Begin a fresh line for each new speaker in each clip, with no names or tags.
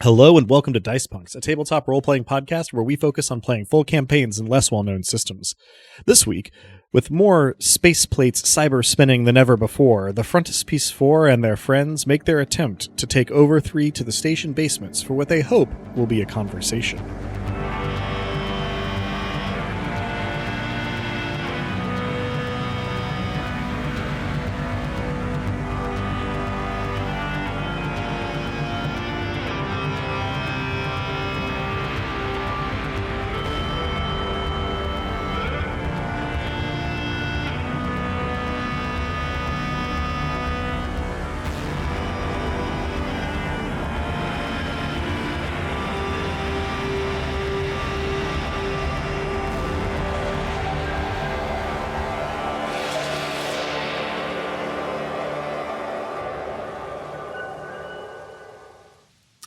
Hello and welcome to Dice Punks, a tabletop role-playing podcast where we focus on playing full campaigns in less well-known systems. This week, with more space plates cyber spinning than ever before, the Frontispiece Four and their friends make their attempt to take Overthree to the station basements for what they hope will be a conversation.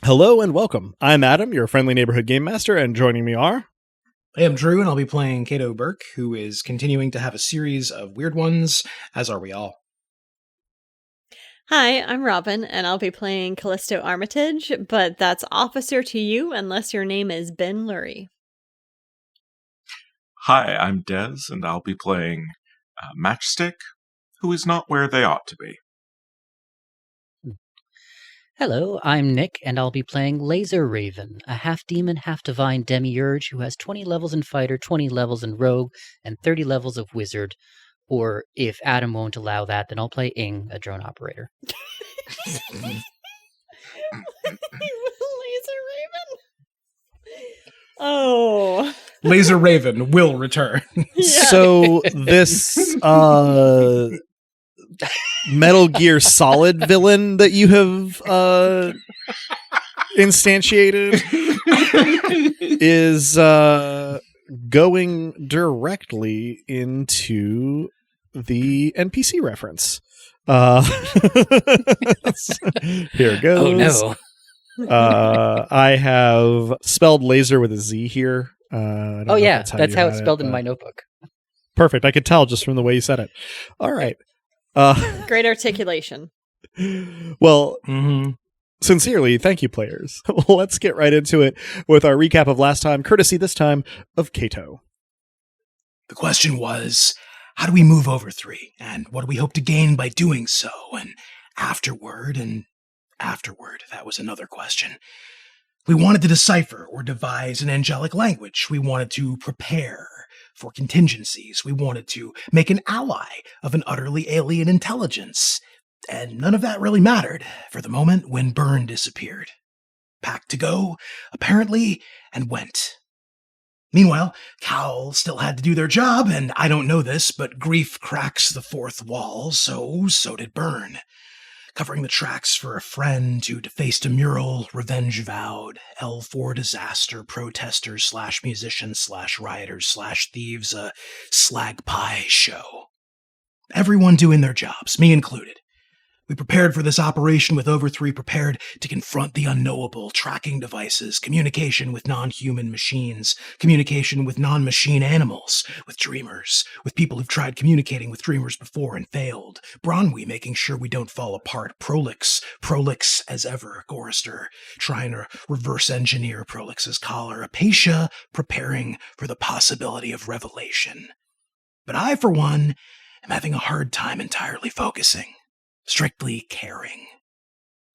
Hello and welcome. I'm Adam, your friendly neighborhood game master, and joining me are...
I am Drew, and I'll be playing Cato Burke, who is continuing to have a series of weird ones, as are we all.
Hi, I'm Robin, and I'll be playing Callisto Armitage, but that's officer to you unless your name is Ben Lurie.
Hi, I'm Des, and I'll be playing Matchstick, who is not where they ought to be.
Hello, I'm Nick, and I'll be playing Laser Raven, a half-demon, half-divine demiurge who has 20 levels in Fighter, 20 levels in Rogue, and 30 levels of Wizard. Or, if Adam won't allow that, then I'll play Ing, a drone operator.
Laser Raven? Oh.
Laser Raven will return.
Yeah.
So, this Metal Gear Solid villain that you have instantiated is going directly into the NPC reference. Here it goes.
Oh
no. I have spelled laser with a Z here.
Oh yeah, that's how it's spelled in my notebook.
Perfect. I could tell just from the way you said it. All right.
Great articulation.
Well, sincerely, thank you, players. Let's get right into it with our recap of last time, courtesy this time of Cato.
The question was, how do we move Overthree, and what do we hope to gain by doing so? And afterward, that was another question. We wanted to decipher or devise an angelic language. We wanted to prepare for contingencies. We wanted to make an ally of an utterly alien intelligence. And none of that really mattered for the moment when Byrne disappeared. Packed to go, apparently, and went. Meanwhile, Cal still had to do their job, and I don't know this, but grief cracks the fourth wall, so did Byrne. Covering the tracks for a friend who defaced a mural, revenge vowed, L4 disaster, protesters / musicians / rioters / thieves, a slag pie show. Everyone doing their jobs, me included. We prepared for this operation with Overthree, prepared to confront the unknowable, tracking devices, communication with non-human machines, communication with non-machine animals, with dreamers, with people who've tried communicating with dreamers before and failed, Bronwy making sure we don't fall apart, Prolix as ever, Gorister trying to reverse engineer Prolix's collar, Apatia preparing for the possibility of revelation. But I, for one, am having a hard time entirely focusing. Strictly caring.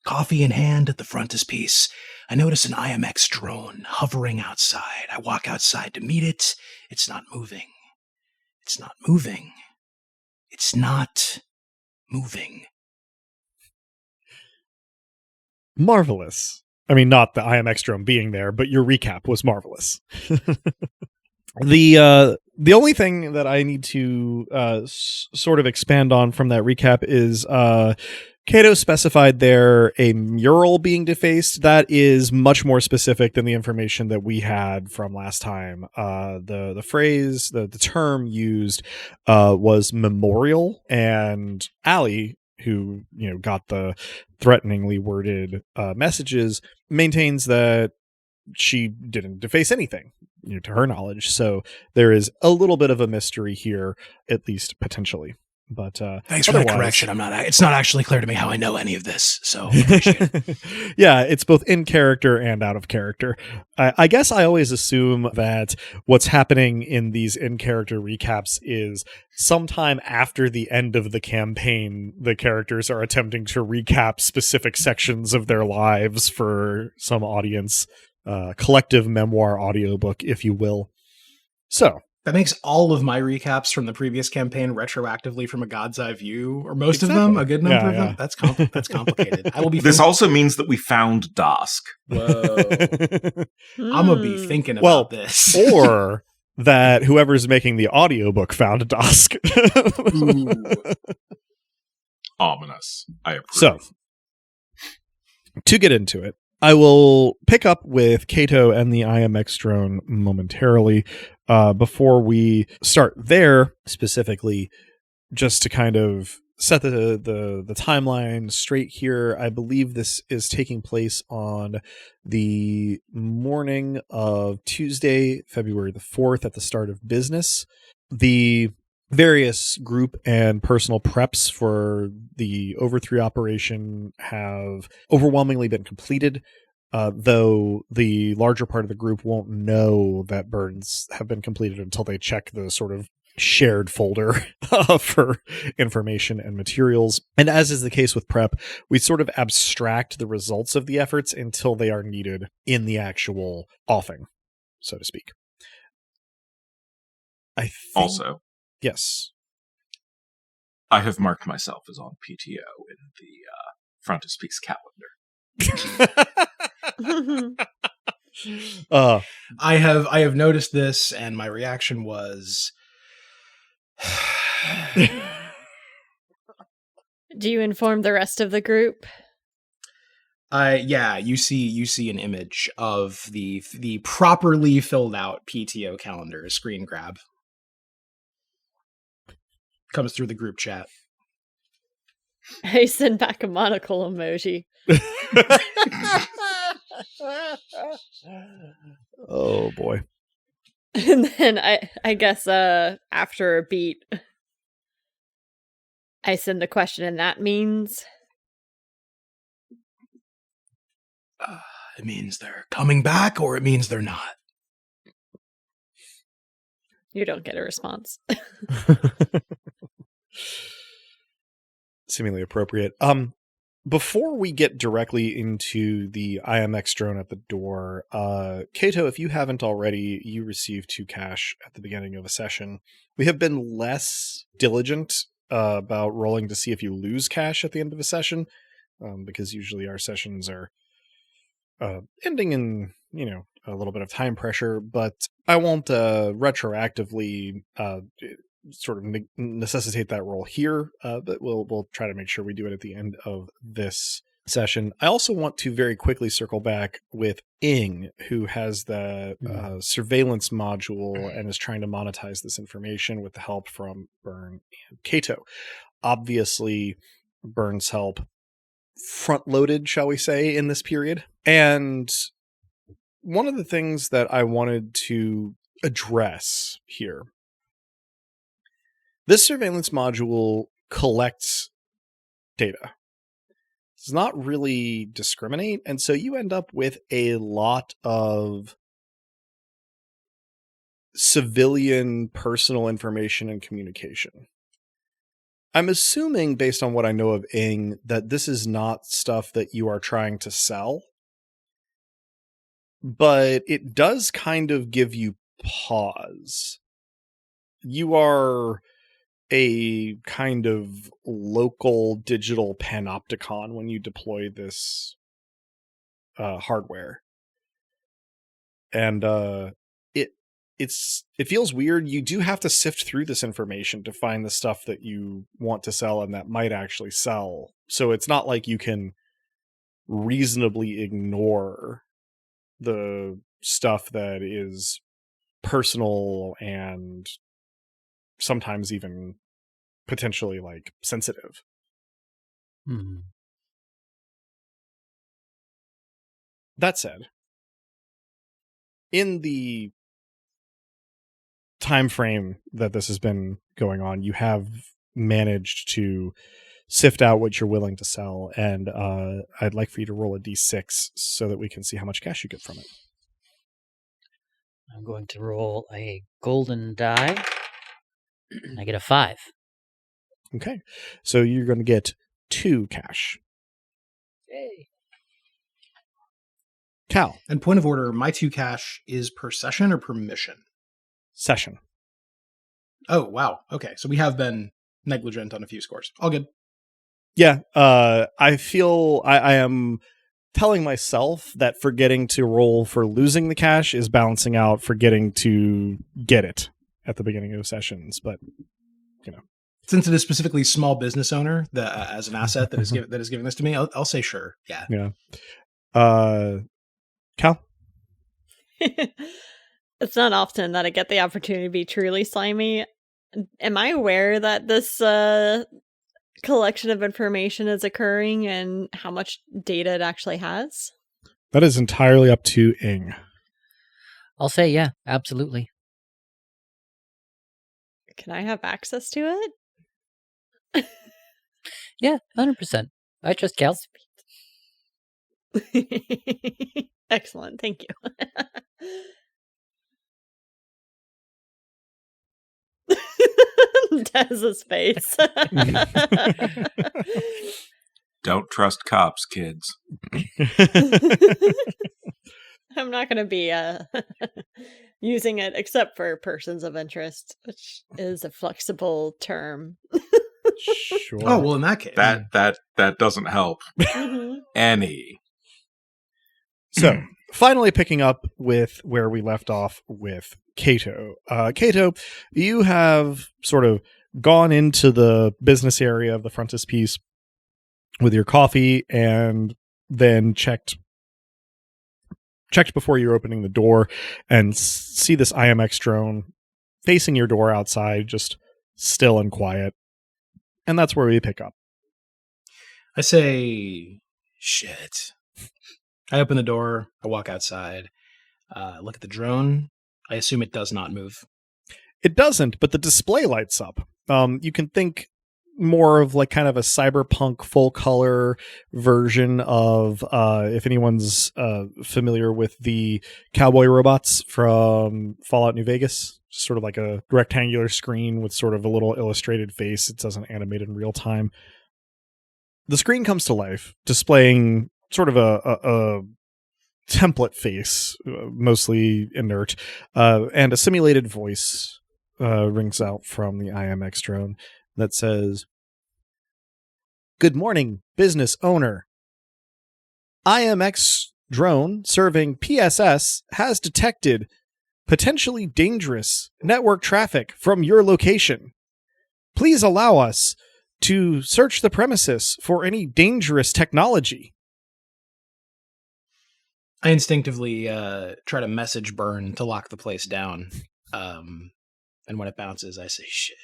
Coffee in hand at the frontispiece, I notice an IMX drone hovering outside. I walk outside to meet it. It's not moving. It's not moving. It's not moving.
Marvelous. I mean, not the IMX drone being there, but your recap was marvelous. The only thing that I need to sort of expand on from that recap is Cato specified there a mural being defaced. That is much more specific than the information that we had from last time. The phrase, the term used was memorial, and Allie, who got the threateningly worded messages, maintains that she didn't deface anything, to her knowledge. So there is a little bit of a mystery here, at least potentially. But
Thanks for that
otherwise-
correction. It's not actually clear to me how I know any of this, so appreciate it.
Yeah, it's both in character and out of character. I guess I always assume that what's happening in these in character recaps is sometime after the end of the campaign, the characters are attempting to recap specific sections of their lives for some audience, collective memoir audiobook, if you will. So,
That makes all of my recaps from the previous campaign retroactively from a God's Eye view, or most of them, a good number of them. That's complicated. I will be.
This also means that we found Dosk.
Whoa! I'm gonna be thinking about this.
Or that whoever's making the audiobook found Dosk.
Ominous. I approve.
So, to get into it, I will pick up with Kato and the IMX drone momentarily. Before we start there, specifically, just to kind of set the timeline straight here, I believe this is taking place on the morning of Tuesday, February the 4th, at the start of business. The various group and personal preps for the Overthree operation have overwhelmingly been completed. Though the larger part of the group won't know that burns have been completed until they check the sort of shared folder for information and materials. And as is the case with prep, we sort of abstract the results of the efforts until they are needed in the actual offing, so to speak. I think,
Also,
yes.
I have marked myself as on PTO in the Frontispiece calendar.
I have noticed this, and my reaction was,
Do you inform the rest of the group?
yeah. You see an image of the properly filled out PTO calendar, a screen grab comes through the group chat.
I send back a monocle emoji.
Oh boy.
And then I guess after a beat, I send the question, and that means
It means they're coming back, or it means they're not.
you don't get a response.
Seemingly appropriate. Before we get directly into the IMX drone at the door, Kato, if you haven't already, you received 2 cash at the beginning of a session. We have been less diligent about rolling to see if you lose cash at the end of a session, because usually our sessions are ending in, a little bit of time pressure, but I won't retroactively sort of necessitate that roll here, but we'll try to make sure we do it at the end of this session. I also want to very quickly circle back with Ing, who has the surveillance module and is trying to monetize this information with the help from Burn and Kato. Obviously, Burn's help front-loaded, shall we say, in this period. And one of the things that I wanted to address here, this surveillance module collects data. It does not really discriminate, and so you end up with a lot of civilian personal information and communication. I'm assuming, based on what I know of Ing, that this is not stuff that you are trying to sell, but it does kind of give you pause. You are a kind of local digital panopticon when you deploy this hardware. And it feels weird. You do have to sift through this information to find the stuff that you want to sell and that might actually sell. So it's not like you can reasonably ignore the stuff that is personal and sometimes even potentially like sensitive. That said, in the time frame that this has been going on, you have managed to sift out what you're willing to sell, and I'd like for you to roll a d6 so that we can see how much cash you get from it.
I'm going to roll a golden die. I get a 5.
Okay, so you're going to get 2 cash.
Yay.
Cal,
And point of order, my 2 cash is per session or per mission?
session.
Oh, wow. Okay, so we have been negligent on a few scores. All good.
Yeah, I feel I am telling myself that forgetting to roll for losing the cash is balancing out forgetting to get it at the beginning of sessions, but
Since it is specifically small business owner as an asset that is giving this to me, I'll say sure. Yeah.
Cal?
It's not often that I get the opportunity to be truly slimy. Am I aware that this collection of information is occurring and how much data it actually has?
That is entirely up to Ing.
I'll say yeah, absolutely.
Can I have access to it?
Yeah, 100%. I trust Cal.
Excellent, thank you. Dez's face.
Don't trust cops, kids.
I'm not going to be using it except for persons of interest, which is a flexible term.
Sure.
Oh, well, in that case.
That doesn't help
Mhm.
any.
So, finally picking up with where we left off with Cato. Cato, you have sort of gone into the business area of the frontispiece with your coffee and then checked before you're opening the door and see this IMX drone facing your door outside, just still and quiet. And that's where we pick up.
I say, shit. I open the door. I walk outside. Look at the drone. I assume it does not move.
It doesn't, but the display lights up. You can think more of like kind of a cyberpunk full color version of if anyone's familiar with the cowboy robots from Fallout New Vegas, sort of like a rectangular screen with sort of a little illustrated face. It doesn't animate in real time. The screen comes to life, displaying sort of a template face, mostly inert, and a simulated voice rings out from the IMX drone that says, "Good morning, business owner. IMX drone serving PSS has detected potentially dangerous network traffic from your location. Please allow us to search the premises for any dangerous technology."
I instinctively try to message Burn to lock the place down. And when it bounces, I say, shit.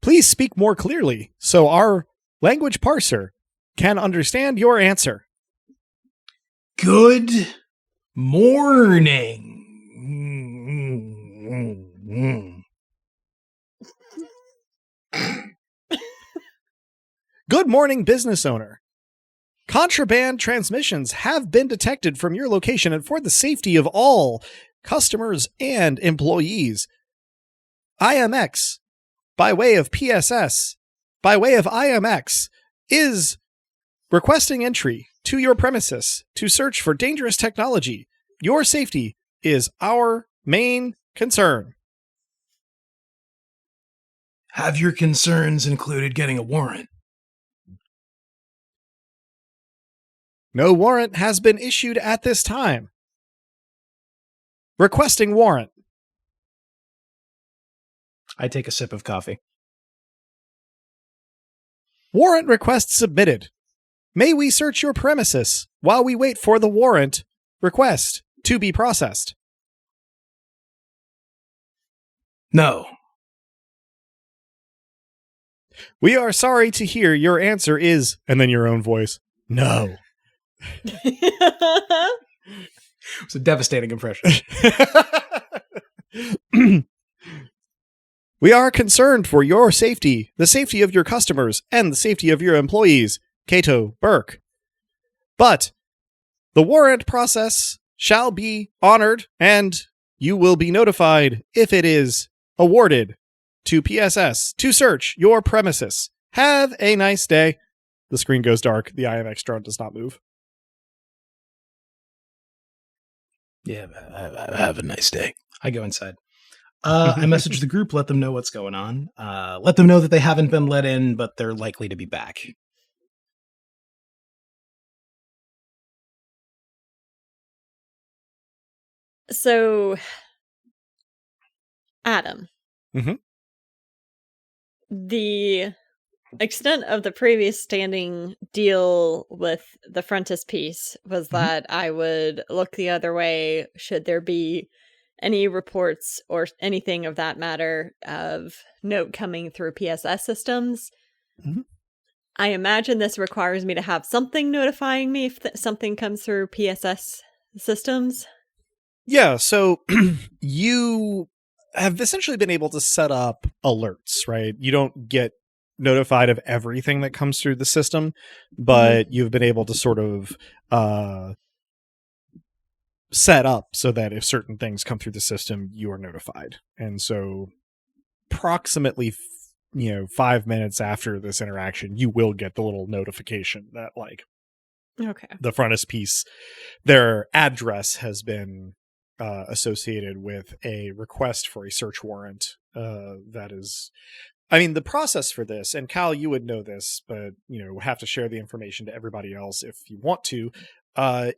Please speak more clearly so our language parser can understand your answer.
Good morning.
Good morning, business owner. Contraband transmissions have been detected from your location, and for the safety of all customers and employees, IMX, by way of PSS, by way of IMX, is requesting entry to your premises to search for dangerous technology. Your safety is our main concern.
Have your concerns included getting a warrant?
No warrant has been issued at this time. Requesting warrant.
I take a sip of coffee.
Warrant request submitted. May we search your premises while we wait for the warrant request to be processed?
No.
We are sorry to hear your answer is, and then your own voice, no.
It's a devastating impression.
We are concerned for your safety, the safety of your customers, and the safety of your employees. Cato Burke. But the warrant process shall be honored, and you will be notified if it is awarded to PSS to search your premises. Have a nice day. The screen goes dark. The IMX drone does not move.
Yeah, have a nice day. I go inside. I message the group, let them know what's going on. Let them know that they haven't been let in, but they're likely to be back.
So, Adam.
Mhm.
The extent of the previous standing deal with the frontispiece was that I would look the other way should there be any reports or anything of that matter of note coming through PSS systems.
Mhm.
I imagine this requires me to have something notifying me if something comes through PSS systems.
Yeah, so you have essentially been able to set up alerts, right? You don't get notified of everything that comes through the system, but you've been able to sort of set up so that if certain things come through the system, you are notified. And so approximately 5 minutes after this interaction, you will get the little notification that like
Okay.
the frontispiece, their address has been associated with a request for a search warrant. That is, I mean, the process for this, and Cal, you would know this, but have to share the information to everybody else if you want to,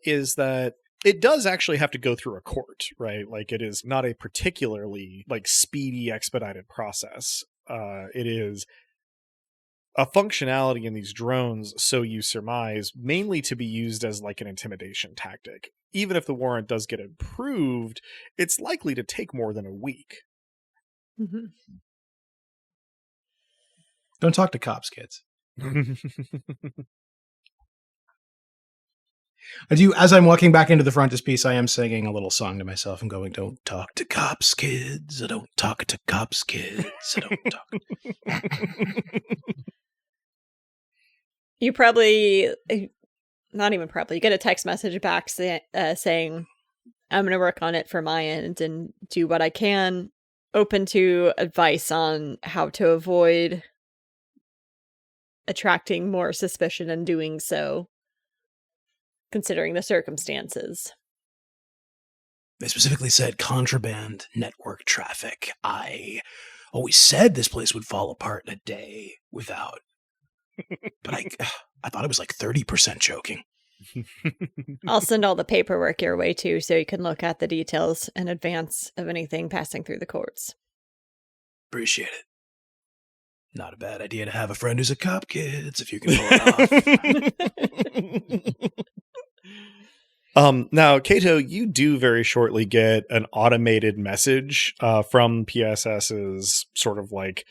is that it does actually have to go through a court, right? Like it is not a particularly like speedy, expedited process. It is a functionality in these drones, so you surmise, mainly to be used as like an intimidation tactic. Even if the warrant does get approved, it's likely to take more than a week.
Mm-hmm.
Don't talk to cops, kids. I do, as I'm walking back into the frontispiece, I am singing a little song to myself and going, don't talk to cops, kids. I don't talk to cops, kids. I don't talk.
You probably, not even probably, you get a text message back saying, I'm going to work on it for my end and do what I can. Open to advice on how to avoid attracting more suspicion and doing so, considering the circumstances.
They specifically said contraband network traffic. I always said this place would fall apart in a day without. But I thought it was like 30% joking.
I'll send all the paperwork your way too, so you can look at the details in advance of anything passing through the courts.
Appreciate it. Not a bad idea to have a friend who's a cop, kids, if you can pull it off.
Now, Cato, you do very shortly get an automated message from PSS's sort of like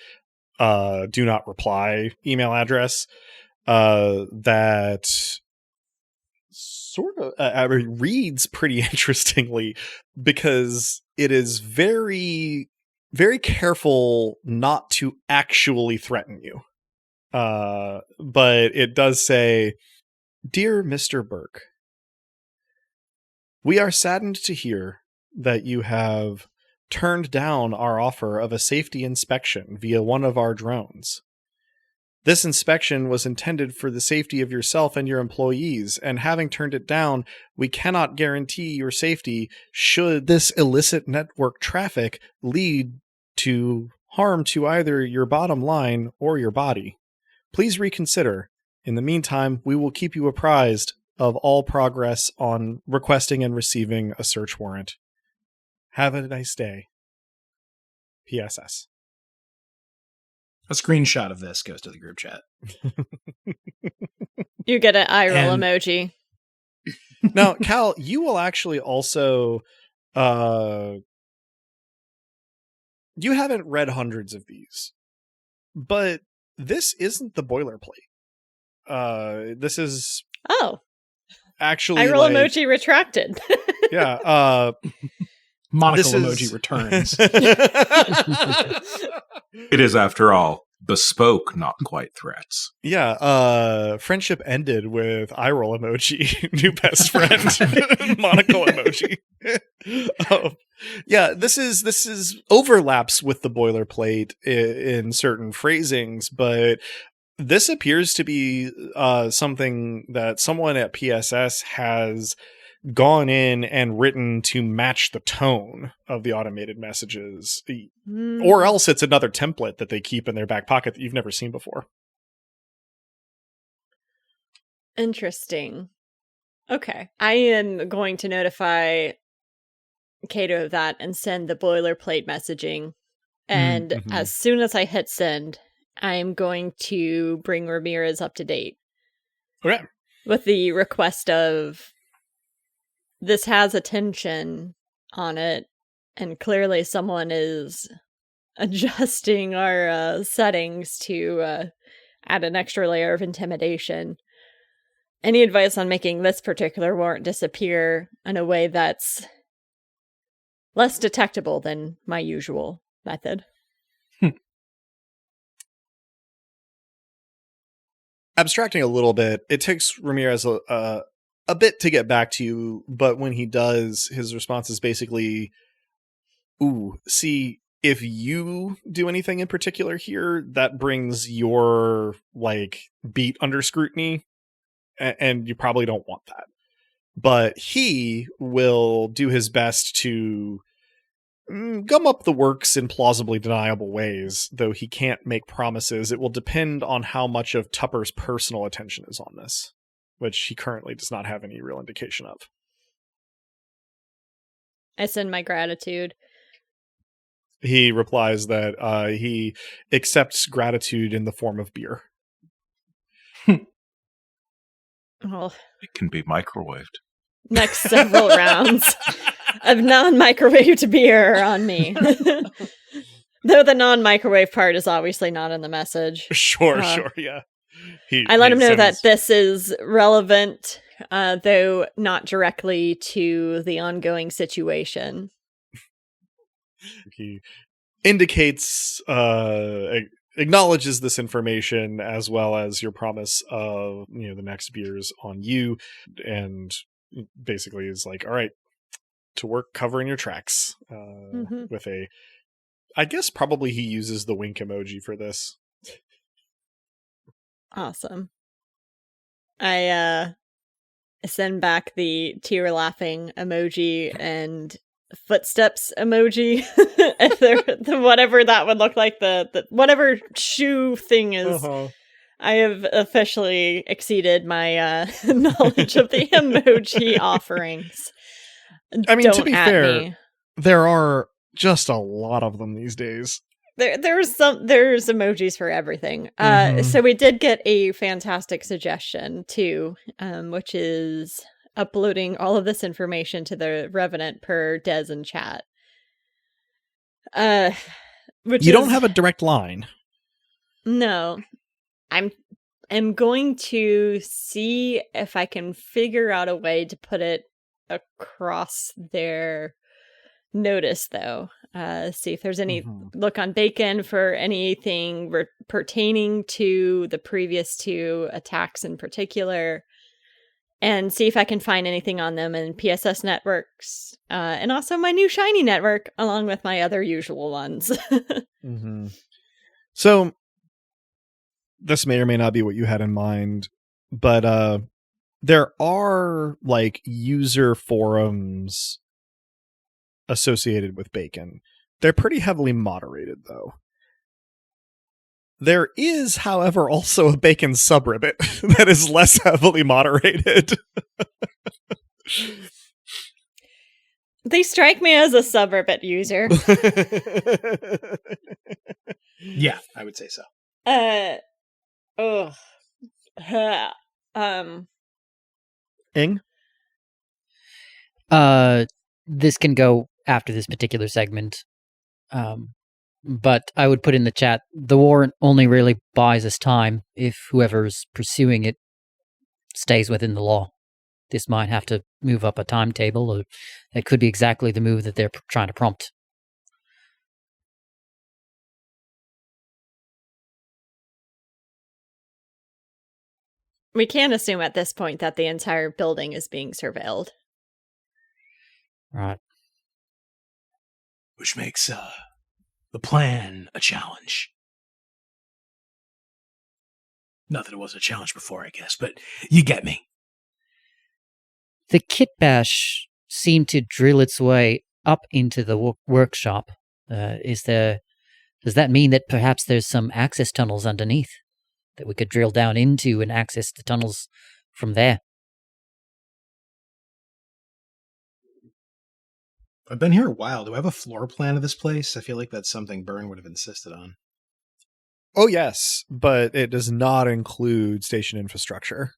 do not reply email address that sort of reads pretty interestingly, because it is very, very careful not to actually threaten you. But it does say, "Dear Mr. Burke, we are saddened to hear that you have turned down our offer of a safety inspection via one of our drones. This inspection was intended for the safety of yourself and your employees, and having turned it down, we cannot guarantee your safety should this illicit network traffic lead to harm to either your bottom line or your body. Please reconsider. In the meantime, we will keep you apprised of all progress on requesting and receiving a search warrant. Have a nice day. PSS."
A screenshot of this goes to the group chat.
You get an eye roll emoji.
Now, Cal, you will actually also... you haven't read hundreds of these, but this isn't the boilerplate. This is...
Oh.
Actually,
eye roll emoji retracted.
Yeah.
Monocle emoji returns.
It is, after all, bespoke, not quite threats.
Yeah, friendship ended with eye roll emoji, new best friend, monocle emoji. Yeah, this is overlaps with the boilerplate in certain phrasings, but this appears to be something that someone at PSS has gone in and written to match the tone of the automated messages, or else it's another template that they keep in their back pocket that you've never seen before.
Interesting. Okay. I am going to notify Cato of that and send the boilerplate messaging. And
Mm-hmm.
as soon as I hit send, I am going to bring Ramirez up to date.
Okay.
With the request of, this has attention on it, and clearly someone is adjusting our settings to add an extra layer of intimidation. Any advice on making this particular warrant disappear in a way that's less detectable than my usual method?
Abstracting a little bit, it takes Ramirez a bit to get back to you, but when he does, his response is basically, ooh, see, if you do anything in particular here, that brings your, like, beat under scrutiny, and you probably don't want that. But he will do his best to gum up the works in plausibly deniable ways, though he can't make promises. It will depend on how much of Tupper's personal attention is on this, which he currently does not have any real indication of.
I send my gratitude.
He replies that he accepts gratitude in the form of beer.
Well,
It can be microwaved.
next several rounds of non-microwaved beer are on me. Though the non-microwave part is obviously not in the message.
Sure, yeah.
I let him know that this is relevant, though not directly to the ongoing situation.
He indicates, acknowledges this information, as well as your promise of, the next beers on you, and basically is like, all right, to work covering your tracks, with a, I guess probably he uses the wink emoji for this.
Awesome. I send back the tear laughing emoji and footsteps emoji. If they're whatever that would look like, the whatever shoe thing is. I have officially exceeded my knowledge of the emoji offerings.
I mean,
Don't
to be
at
fair,
me.
there are just a lot of them these days.
There's emojis for everything. So we did get a fantastic suggestion too, which is uploading all of this information to the Revenant per Des in chat. Which
you don't have a direct line.
No. I'm going to see if I can figure out a way to put it across their notice, though. See if there's any look on Bacon for anything pertaining to the previous two attacks in particular, and see if I can find anything on them in PSS networks, and also my new shiny network, along with my other usual ones.
So, this may or may not be what you had in mind, but there are, like, user forums associated with Bacon. They're pretty heavily moderated, though. There is, however, also a Bacon subreddit that is less heavily moderated.
They strike me as a subreddit user.
Yeah, I would say so.
Ing?
This can go after this particular segment. But I would put in the chat, the warrant only really buys us time if whoever's pursuing it stays within the law. this might have to move up a timetable, or it could be exactly the move that they're trying to prompt.
We can assume at this point that the entire building is being surveilled.
Right.
Which makes the plan a challenge. Not that it was a challenge before, I guess, but you get me.
The kit bash seemed to drill its way up into the workshop. Does that mean that perhaps there's some access tunnels underneath that we could drill down into and access the tunnels from there?
I've been here a while. Do I have a floor plan of this place? I feel like that's something Byrne would have insisted on.
Oh, yes, but it does not include station infrastructure.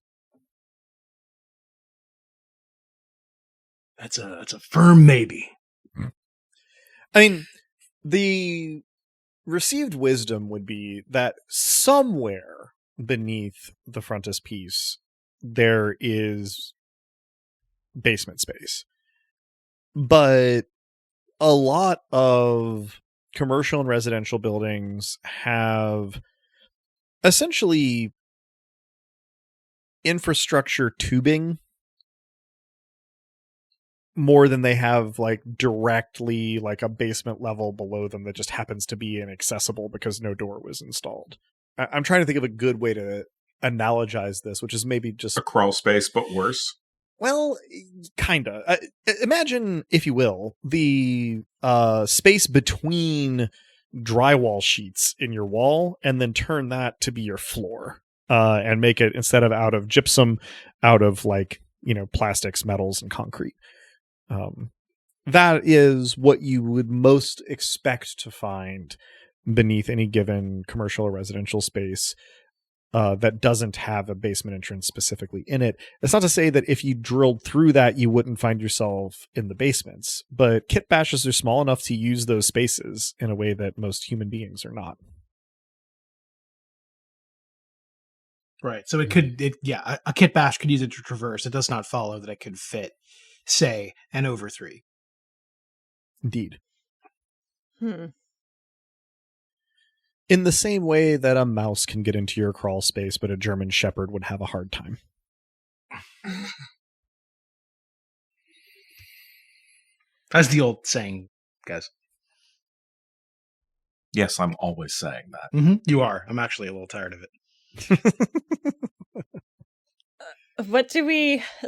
That's a firm maybe.
I mean, the received wisdom would be that somewhere beneath the frontispiece there is basement space. But a lot of commercial and residential buildings have essentially infrastructure tubing more than they have like directly like a basement level below them that just happens to be inaccessible because no door was installed. I'm trying to think of a good way to analogize this, which is maybe just
a crawl space, but worse.
Well, kinda. Imagine, if you will, the space between drywall sheets in your wall, and then turn that to be your floor, and make it, instead of out of gypsum, out of like, plastics, metals, and concrete. That is what you would most expect to find beneath any given commercial or residential space that doesn't have a basement entrance specifically in it. That's not to say that if you drilled through that, you wouldn't find yourself in the basements, but kit bashes are small enough to use those spaces in a way that most human beings are not.
Right. So a kit bash could use it to traverse. It does not follow that it could fit, say, an Overthree.
Indeed. In the same way that a mouse can get into your crawl space, but a German Shepherd would have a hard time.
That's the old saying, guys.
Yes, I'm always saying that.
Mm-hmm. You are. I'm actually a little tired of it.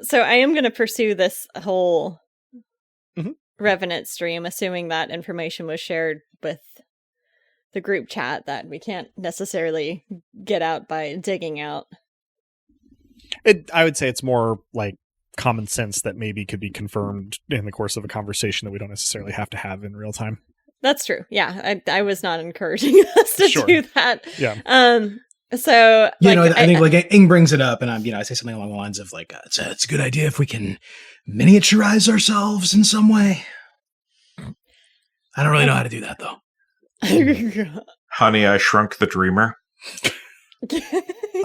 So I am going to pursue this whole Revenant stream, assuming that information was shared with the group chat that we can't necessarily get out by digging out.
I would say it's more like common sense that maybe could be confirmed in the course of a conversation that we don't necessarily have to have in real time.
That's true. Yeah, I was not encouraging us to do that.
Yeah.
So
I think like Ing brings it up, and I say something along the lines of like, it's a good idea if we can miniaturize ourselves in some way. I don't really know how to do that though.
Honey, I Shrunk the Dreamer.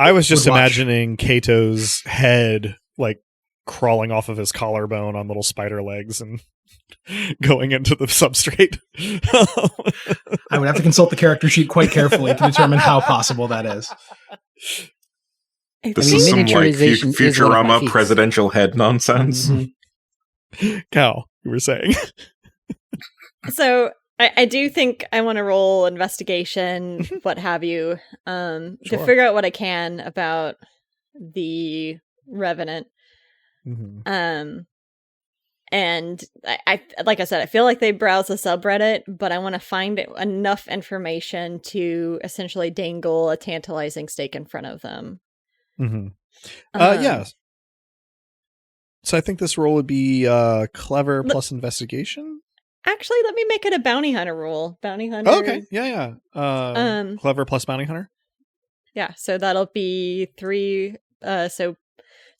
I was just imagining Kato's head like crawling off of his collarbone on little spider legs and going into the substrate.
I would have to consult the character sheet quite carefully to determine how possible that is.
This is some like Futurama presidential head nonsense.
Mm-hmm. Cal, you were saying.
So I do think I want to roll investigation, what have you, to figure out what I can about the Revenant.
Mm-hmm.
And I like I said, I feel like they browse the subreddit, but I want to find enough information to essentially dangle a tantalizing stake in front of them.
Mm-hmm. Yeah. So I think this roll would be clever plus investigation.
Actually, let me make it a bounty hunter roll. Bounty hunter.
Oh, okay. Yeah. Clever plus bounty hunter.
Yeah. So that'll be 3. So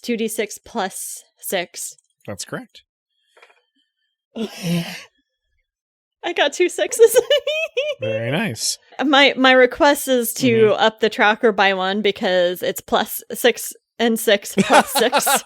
2d6 plus 6.
That's correct.
I got 2 6s.
Very nice.
My request is to up the tracker by 1 because it's plus 6 and 6 plus 6.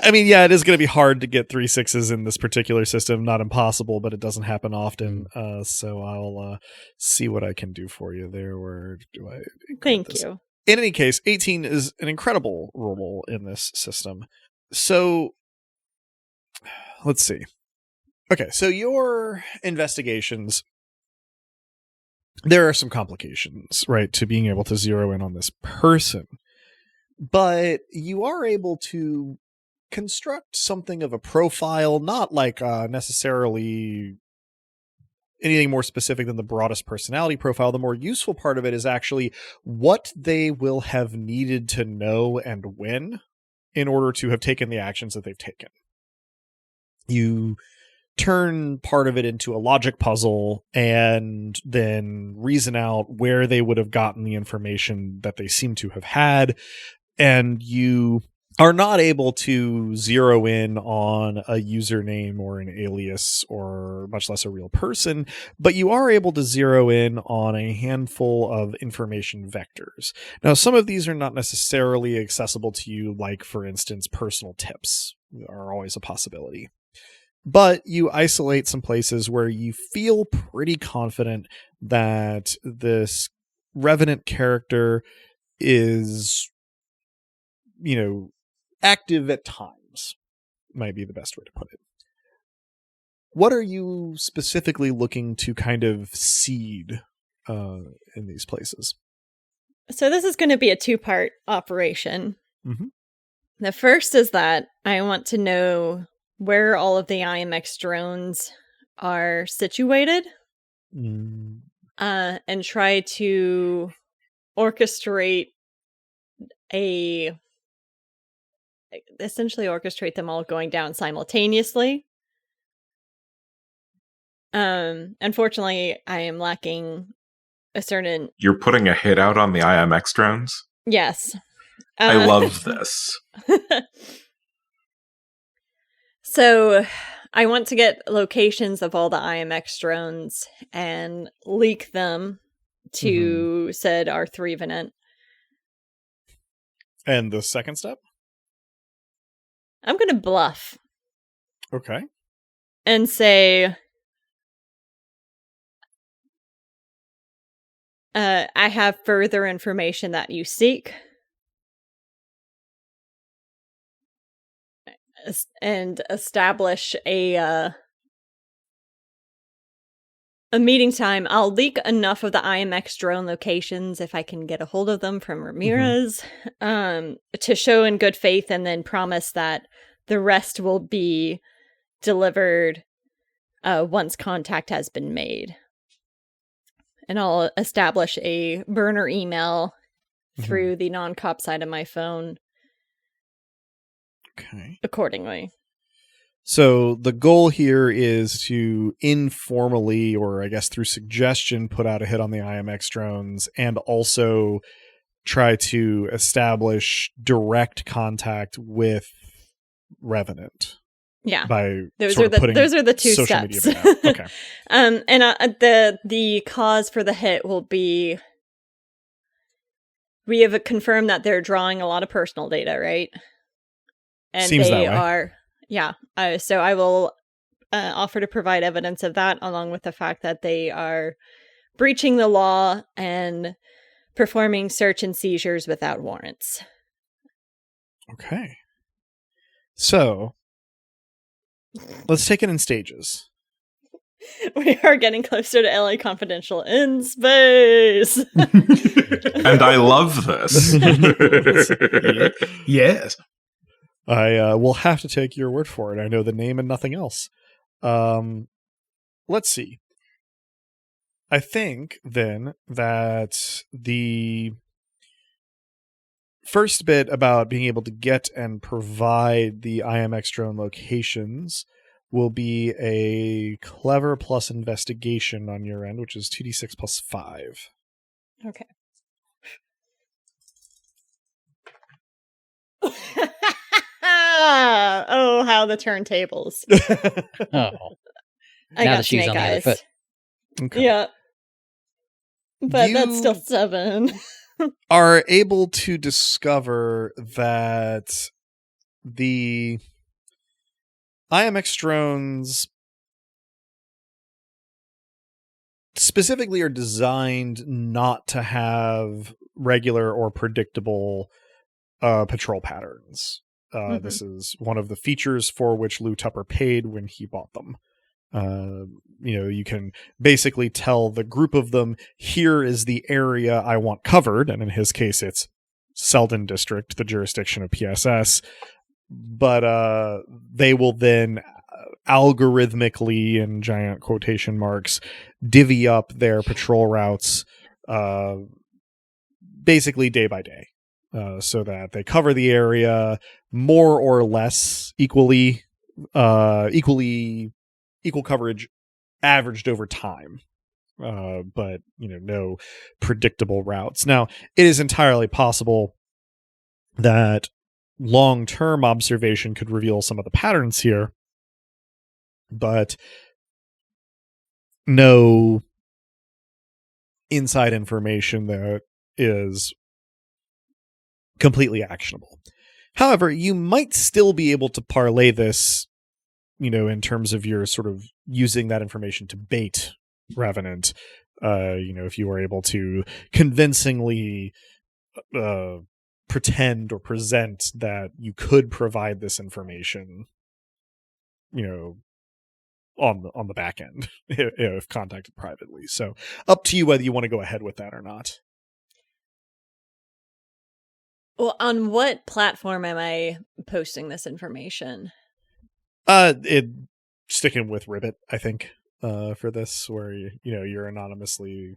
I mean, yeah, it is going to be hard to get 3 6s in this particular system. Not impossible, but it doesn't happen often. So I'll see what I can do for you there. Where do I include
Thank
this?
you.
In any case, 18 is an incredible roll in this system. So let's see. Okay, so your investigations, there are some complications, right, to being able to zero in on this person. But you are able to construct something of a profile, not like necessarily anything more specific than the broadest personality profile. The more useful part of it is actually what they will have needed to know and when in order to have taken the actions that they've taken. You turn part of it into a logic puzzle and then reason out where they would have gotten the information that they seem to have had. And you are not able to zero in on a username or an alias or much less a real person, but you are able to zero in on a handful of information vectors. Now, some of these are not necessarily accessible to you, like, for instance, personal tips are always a possibility. But you isolate some places where you feel pretty confident that this Revenant character is, active at times, might be the best way to put it. What are you specifically looking to kind of seed in these places?
So this is going to be a 2-part operation.
Mm-hmm.
The first is that I want to know where all of the IMX drones are situated, and try to orchestrate them all going down simultaneously. Unfortunately, I am lacking a certain...
You're putting a hit out on the IMX drones?
Yes.
I love this.
So I want to get locations of all the IMX drones and leak them to said R3 Venant.
And the second step?
I'm going to bluff.
Okay.
And say, I have further information that you seek. And establish a meeting time. I'll leak enough of the IMX drone locations if I can get a hold of them from Ramirez, to show in good faith, and then promise that the rest will be delivered once contact has been made. And I'll establish a burner email through the non-cop side of my phone.
Okay.
Accordingly.
So the goal here is to informally, or I guess through suggestion, put out a hit on the IMX drones, and also try to establish direct contact with Revenant.
Yeah,
by
those are the 2 steps.
Okay.
And the cause for the hit will be, we have confirmed that they're drawing a lot of personal data, right? And
Seems
they
that way.
are, yeah. So I will offer to provide evidence of that, along with the fact that they are breaching the law and performing search and seizures without warrants.
Okay. So let's take it in stages.
We are getting closer to LA Confidential in space.
And I love this.
Yes.
I will have to take your word for it. I know the name and nothing else. Let's see. I think, then, that the first bit about being able to get and provide the IMX drone locations will be a clever plus investigation on your end, which is 2d6 plus 5.
Okay. Oh, how the turntables.
Oh.
I
Now
got
that she's
snake
on the other
eyes.
foot.
Okay.
Yeah. But that's
You-
still 7.
Are able to discover that the IMX drones specifically are designed not to have regular or predictable patrol patterns. This is one of the features for which Lou Tupper paid when he bought them. You can basically tell the group of them, here is the area I want covered, and in his case it's Selden District, the jurisdiction of PSS, but they will then algorithmically, in giant quotation marks, divvy up their patrol routes basically day by day, so that they cover the area more or less equally, equal coverage averaged over time, but no predictable routes. Now, it is entirely possible that long-term observation could reveal some of the patterns here, but no inside information that is completely actionable. However, you might still be able to parlay this, in terms of your sort of using that information to bait Revenant. If you were able to convincingly pretend or present that you could provide this information, on the back end, if contacted privately. So up to you whether you want to go ahead with that or not.
Well, on what platform am I posting this information?
Sticking with Ribbit, I think, for this, where you're anonymously,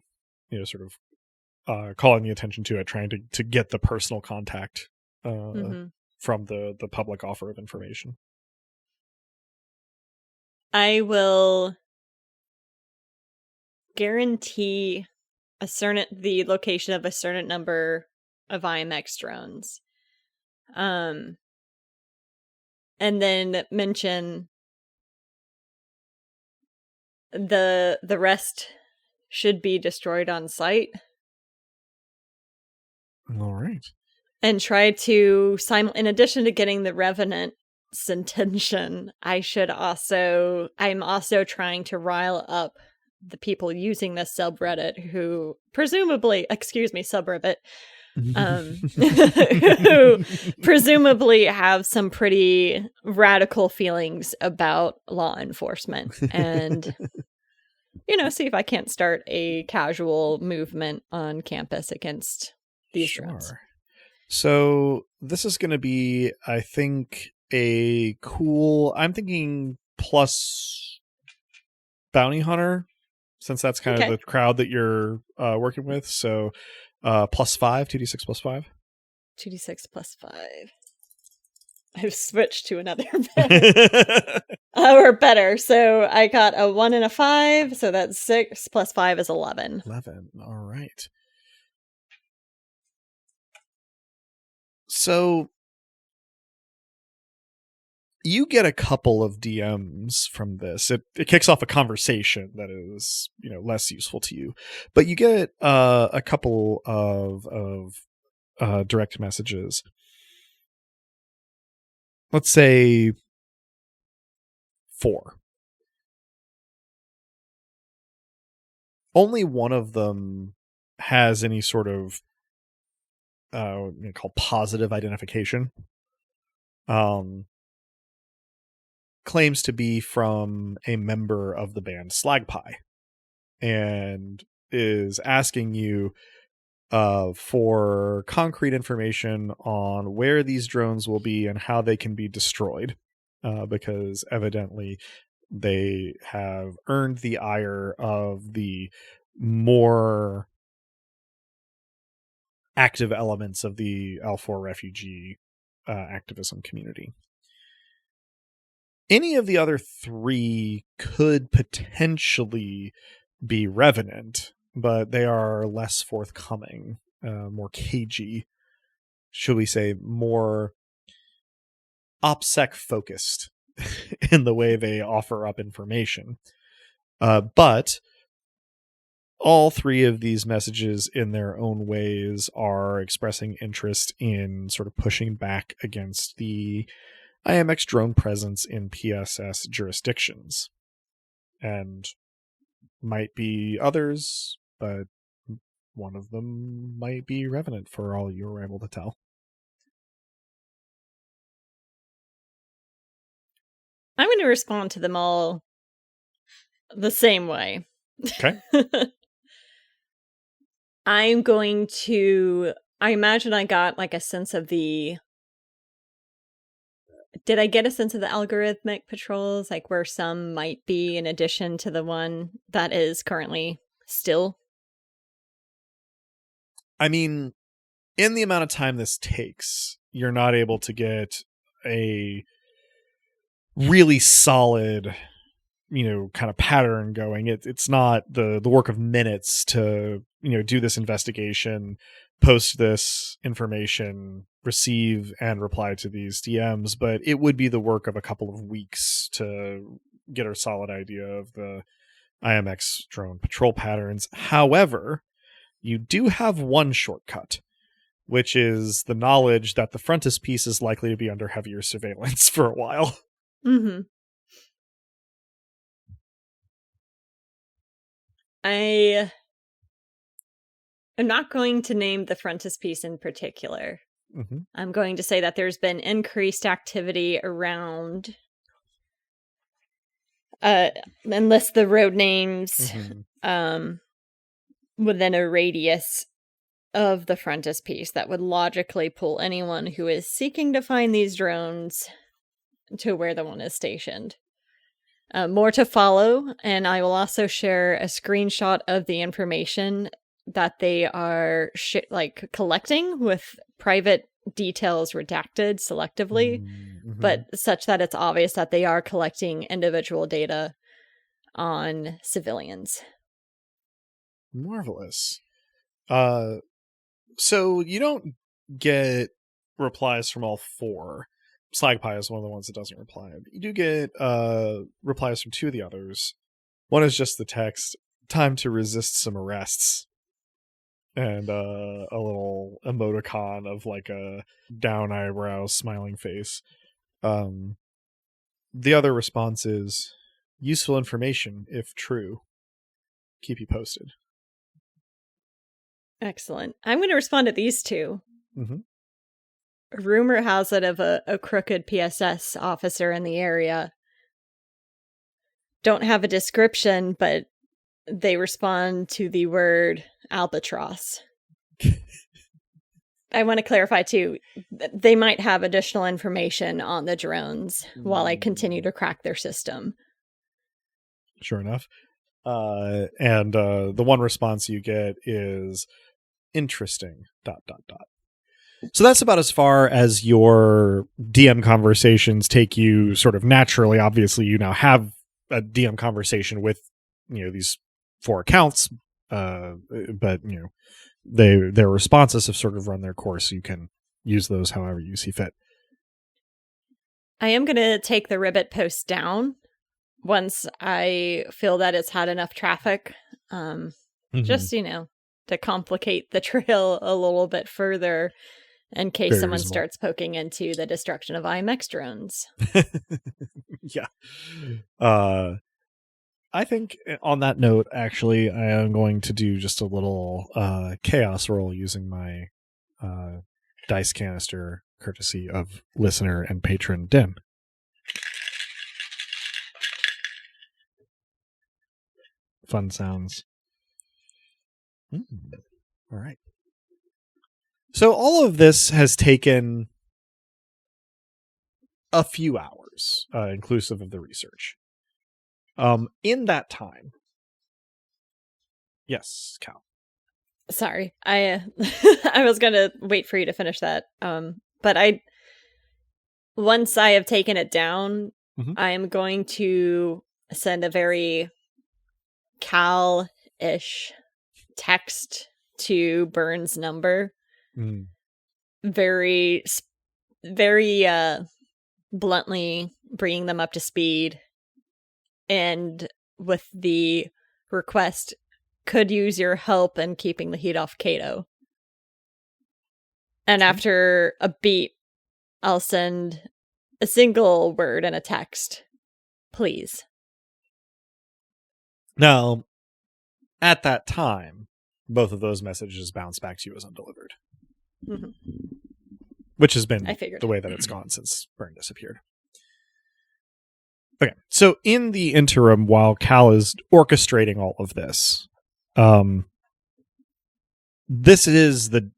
sort of calling the attention to it, trying to get the personal contact from the public offer of information.
I will guarantee the location of a certain number of IMX drones. And then mention the rest should be destroyed on site.
All right.
And try to in addition to getting the Revenant's intention, I'm also trying to rile up the people using this subreddit who subreddit, who presumably have some pretty radical feelings about law enforcement, and see if I can't start a casual movement on campus against these drones.
So this is going to be, I think, I'm thinking plus bounty hunter, since that's kind of the crowd that you're working with. So plus 5, 2d6 plus 5.
2d6 plus 5. I've switched to another better. Or better. So I got a 1 and a 5, so that's 6 plus 5 is 11.
11. All right. So you get a couple of DMs from this. It kicks off a conversation that is, less useful to you, but you get a couple of direct messages. Let's say 4. Only one of them has any sort of called positive identification. Claims to be from a member of the band Slagpie, and is asking you for concrete information on where these drones will be and how they can be destroyed, because evidently they have earned the ire of the more active elements of the L4 refugee activism community. Any of the other 3 could potentially be Revenant, but they are less forthcoming, more cagey, should we say, more OPSEC focused in the way they offer up information. But all 3 of these messages in their own ways are expressing interest in sort of pushing back against the IMX drone presence in PSS jurisdictions. And might be others, but one of them might be Revenant for all you were able to tell.
I'm going to respond to them all the same way.
Okay.
I'm going to... I imagine I got like a sense of the... Did I get a sense of the algorithmic patrols? Like where some might be in addition to the one that is currently still?
I mean, in the amount of time this takes, you're not able to get a really solid, kind of pattern going. It's not the work of minutes to, do this investigation, post this information, receive and reply to these DMs, but it would be the work of a couple of weeks to get a solid idea of the IMX drone patrol patterns. However, you do have one shortcut, which is the knowledge that the frontispiece is likely to be under heavier surveillance for a while.
Mm-hmm. I am not going to name the frontispiece in particular.
Mm-hmm.
I'm going to say that there's been increased activity around, and list the road names within a radius of the frontispiece that would logically pull anyone who is seeking to find these drones to where the one is stationed. More to follow, and I will also share a screenshot of the information that they are collecting with private details redacted selectively, but such that it's obvious that they are collecting individual data on civilians.
Marvelous. So you don't get replies from all four. Slagpie is one of the ones that doesn't reply. But you do get replies from two of the others. One is just the text, "Time to resist some arrests." And a little emoticon of like a down eyebrow smiling face. The other response is, "Useful information, if true. Keep you posted."
Excellent. I'm going to respond to these two.
Mm-hmm.
Rumor has it of a crooked PSS officer in the area. Don't have a description, but they respond to the word albatross. I want to clarify too, they might have additional information on the drones while I continue to crack their system.
Sure enough. And the one response you get is interesting, ... So that's about as far as your DM conversations take you sort of naturally. Obviously, you now have a DM conversation with, these four accounts, but, their responses have sort of run their course. So you can use those however you see fit.
I am going to take the Ribbit post down once I feel that it's had enough traffic. Just, to complicate the trail a little bit further in case
Very
someone
reasonable.
starts poking into the destruction of IMX drones.
Yeah. I think on that note, actually, I am going to do just a little chaos roll using my dice canister, courtesy of listener and patron Din. Fun sounds. All right. So all of this has taken a few hours, inclusive of the research. In that time, yes, Cal.
Sorry, I I was gonna wait for you to finish that. But once I have taken it down, I am going to send a very Cal-ish text to Burns' number. Very, very bluntly bringing them up to speed, and with the request, could use your help in keeping the heat off Cato. And after a beat, I'll send a single word in a text, please.
Now, at that time, both of those messages bounce back to you as undelivered.
Mhm.
Which has been
I figured.
the way that it's gone since Burn disappeared. Okay, so in the interim, while Cal is orchestrating all of this, this is the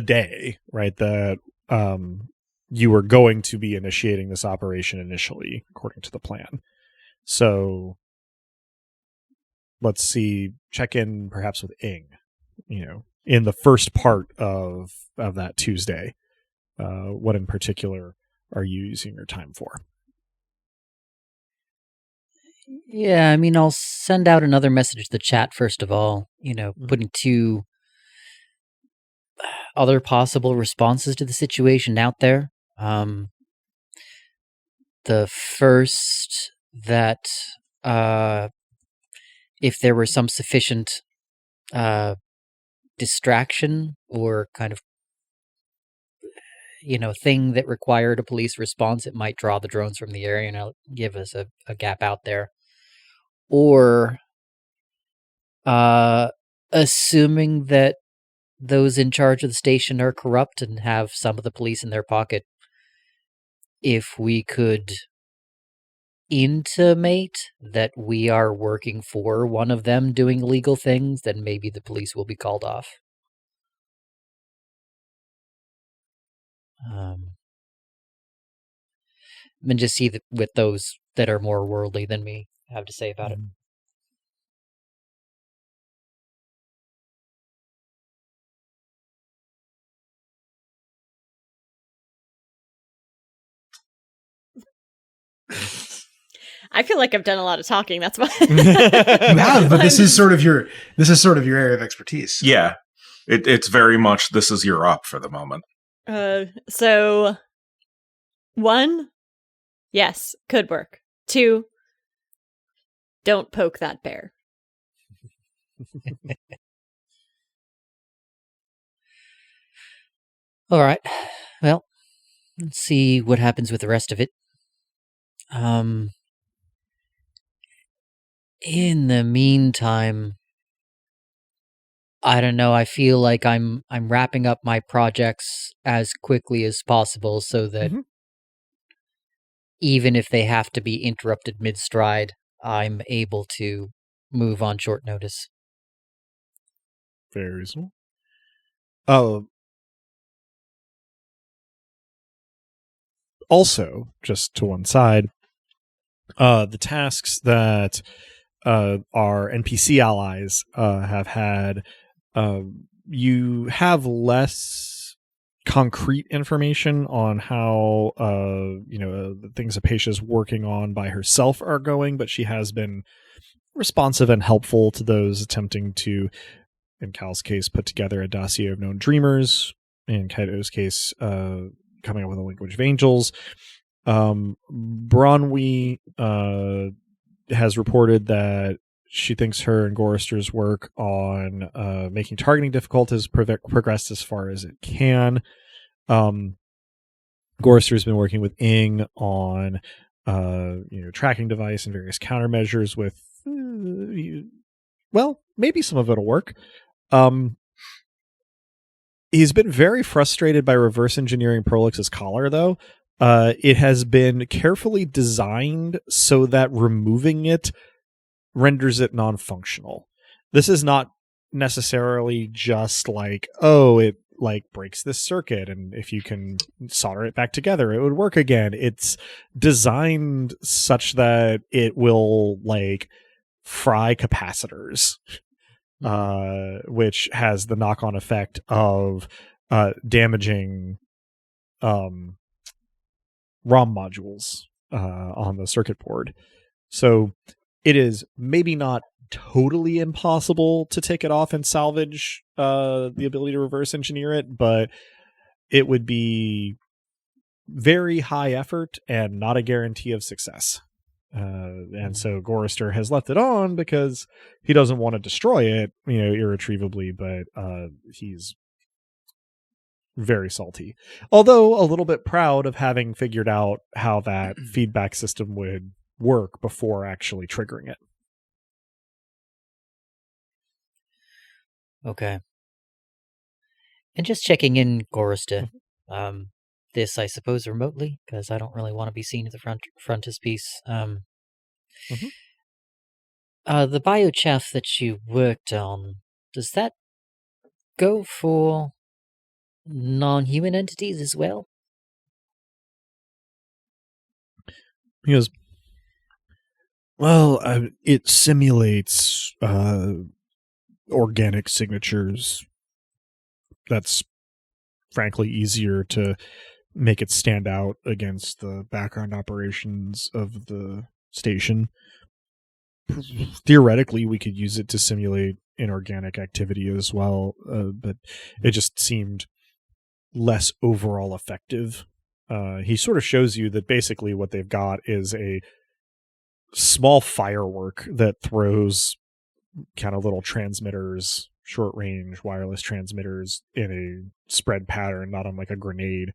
day, right, that you were going to be initiating this operation initially, according to the plan. So let's see, check in perhaps with Ing, in the first part of that Tuesday. What in particular are you using your time for?
Yeah, I mean, I'll send out another message to the chat first of all, putting two other possible responses to the situation out there. The first, that if there were some sufficient distraction or kind of thing that required a police response, it might draw the drones from the area and give us a gap out there. Or assuming that those in charge of the station are corrupt and have some of the police in their pocket, if we could intimate that we are working for one of them doing illegal things, then maybe the police will be called off. And just see what those that are more worldly than me have to say about it.
I feel like I've done a lot of talking. That's why
You have, but this is sort of your area of expertise.
Yeah, it's very much this is your op for the moment.
So 1, yes, could work. 2, don't poke that bear.
All right. Well, let's see what happens with the rest of it. In the meantime, I don't know, I feel like I'm wrapping up my projects as quickly as possible so that even if they have to be interrupted mid-stride, I'm able to move on short notice.
Very reasonable. Oh. Also, just to one side, the tasks that our NPC allies have had, you have less concrete information on how the things Apacia's working on by herself are going, but she has been responsive and helpful to those attempting to, in Cal's case, put together a dossier of known dreamers. In Kaito's case, coming up with a language of angels. Bronwy has reported that she thinks her and Gorister's work on making targeting difficult has progressed as far as it can. Gorister's been working with Ing on tracking device and various countermeasures with maybe some of it'll work. He's been very frustrated by reverse engineering Prolix's collar, though. It has been carefully designed so that removing it renders it non-functional. This is not necessarily just like, it breaks this circuit, and if you can solder it back together, it would work again. It's designed such that it will fry capacitors. Which has the knock-on effect of damaging ROM modules on the circuit board. So it is maybe not totally impossible to take it off and salvage the ability to reverse engineer it, but it would be very high effort and not a guarantee of success. And so Gorister has left it on because he doesn't want to destroy it, irretrievably, but he's very salty. Although a little bit proud of having figured out how that feedback system would work before actually triggering it.
Okay. And just checking in, Gorista. This, I suppose, remotely, because I don't really want to be seen at the frontispiece. The biochaff that you worked on, does that go for non-human entities as well?
He goes, well, it simulates organic signatures. That's frankly easier to make it stand out against the background operations of the station. Theoretically, we could use it to simulate inorganic activity as well, but it just seemed less overall effective. He sort of shows you that basically what they've got is a small firework that throws kind of little transmitters, short range wireless transmitters, in a spread pattern, not on like a grenade,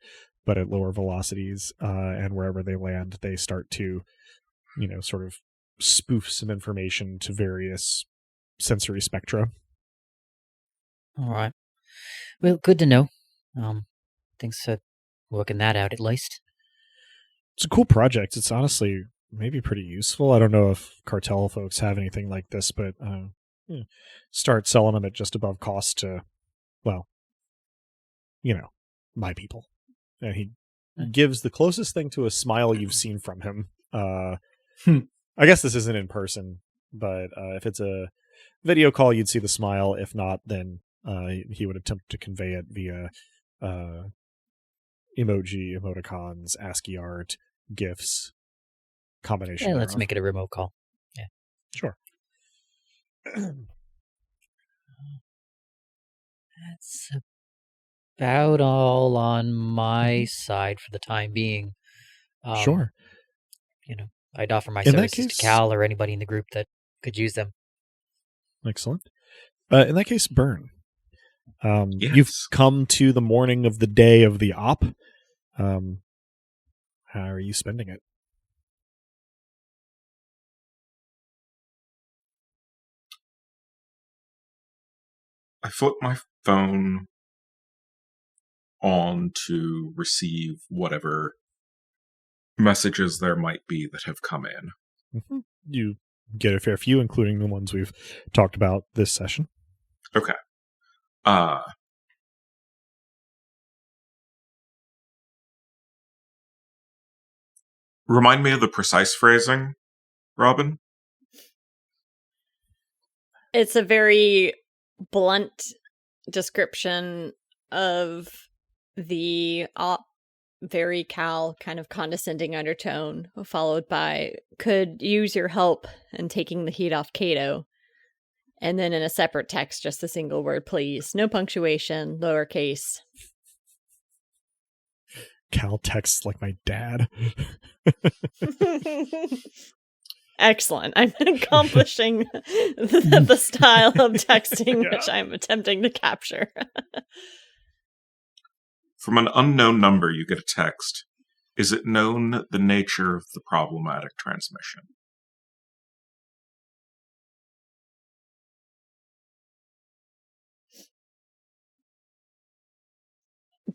but at lower velocities. And wherever they land, they start to, sort of spoof some information to various sensory spectra.
All right. Well, good to know. Thanks for working that out at least.
It's a cool project. It's honestly maybe pretty useful. I don't know if cartel folks have anything like this, but start selling them at just above cost to, well, my people. And he gives the closest thing to a smile you've seen from him. I guess this isn't in person, but if it's a video call, you'd see the smile. If not, then he would attempt to convey it via emoji, emoticons, ASCII art, GIFs, combination.
Yeah, let's make it a remote call. Yeah.
Sure.
That's about all on my side for the time being.
Sure.
I'd offer my
In that
services
case-
to Cal or anybody in the group that could use them.
Excellent. In that case, Burn.
Yes.
You've come to the morning of the day of the op. How are you spending it?
I flip my phone on to receive whatever messages there might be that have come in.
Mm-hmm. You get a fair few, including the ones we've talked about this session.
Okay. Remind me of the precise phrasing, Robin?
It's a very blunt description of the very Cal kind of condescending undertone, followed by, could use your help in taking the heat off Cato. And then in a separate text, just a single word, please. No punctuation, lowercase.
Cal texts like my dad.
Excellent. I'm accomplishing the style of texting
Yeah.
which I'm attempting to capture.
From an unknown number, you get a text. Is it known the nature of the problematic transmission?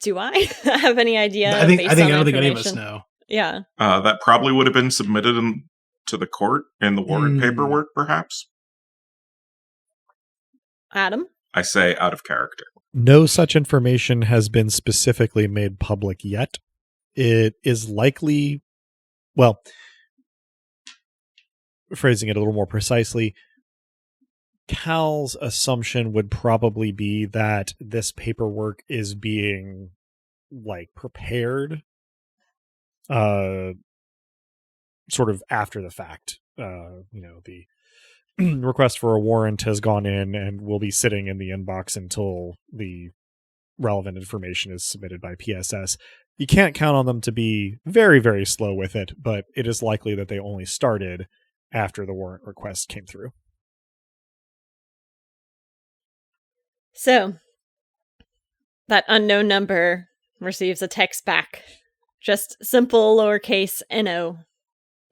Do I have any idea?
I think
based
I don't
on
think any of us
information?
know.
Yeah.
That probably would have been submitted to the court in the warrant paperwork, perhaps?
Adam?
I say out of character.
No such information has been specifically made public yet. It is likely, well, phrasing it a little more precisely, Cal's assumption would probably be that this paperwork is being prepared sort of after the fact. The request for a warrant has gone in and will be sitting in the inbox until the relevant information is submitted by PSS. You can't count on them to be very, very slow with it, but it is likely that they only started after the warrant request came through.
So, That unknown number receives a text back. Just simple lowercase no.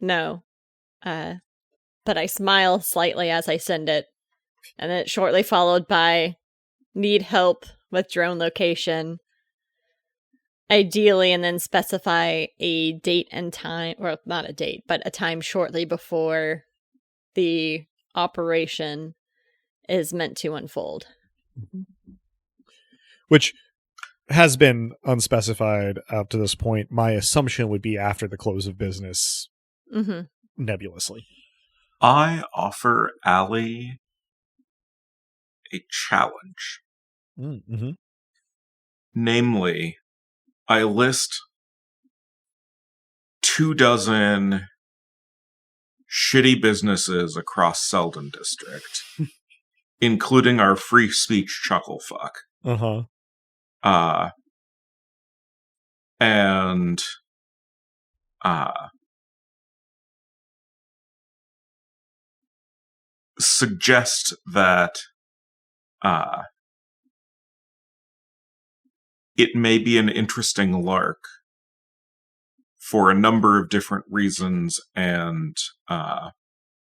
No. But I smile slightly as I send it. And then it's shortly followed by need help with drone location. Ideally, and then specify a date and time, or not a date, but a time shortly before the operation is meant to unfold.
Which has been unspecified up to this point. My assumption would be after the close of business, nebulously.
I offer Allie a challenge.
Mm-hmm.
Namely, I list 24 shitty businesses across Selden District, including our free speech chuckle fuck.
Uh-huh.
And suggest that it may be an interesting lark for a number of different reasons and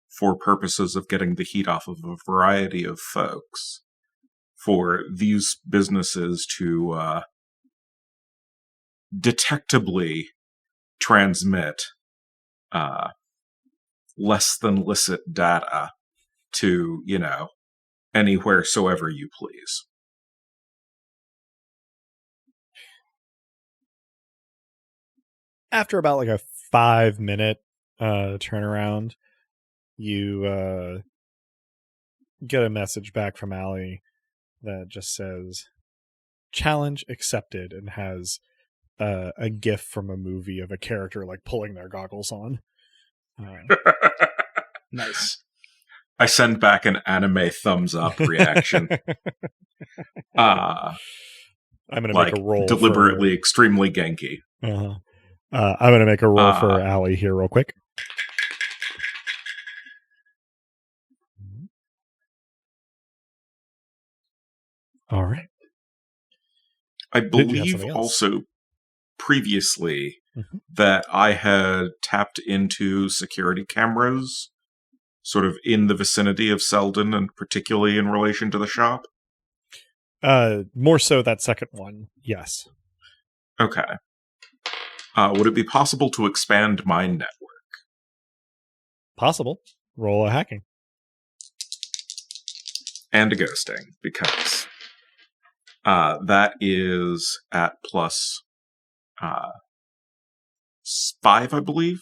for purposes of getting the heat off of a variety of folks, for these businesses to detectably transmit less than licit data to, anywhere soever you please.
After about like a 5-minute turnaround, you get a message back from Allie that just says challenge accepted and has a gif from a movie of a character like pulling their goggles on.
Nice.
I send back an anime thumbs up reaction.
I'm gonna make a roll
deliberately extremely Genki.
I'm gonna make a roll for Allie here real quick. All right.
I believe also previously that I had tapped into security cameras sort of in the vicinity of Selden and particularly in relation to the shop.
More so that second one, yes.
Okay. Would it be possible to expand my network?
Possible. Roll a hacking.
And a ghosting, because that is at plus 5, I believe.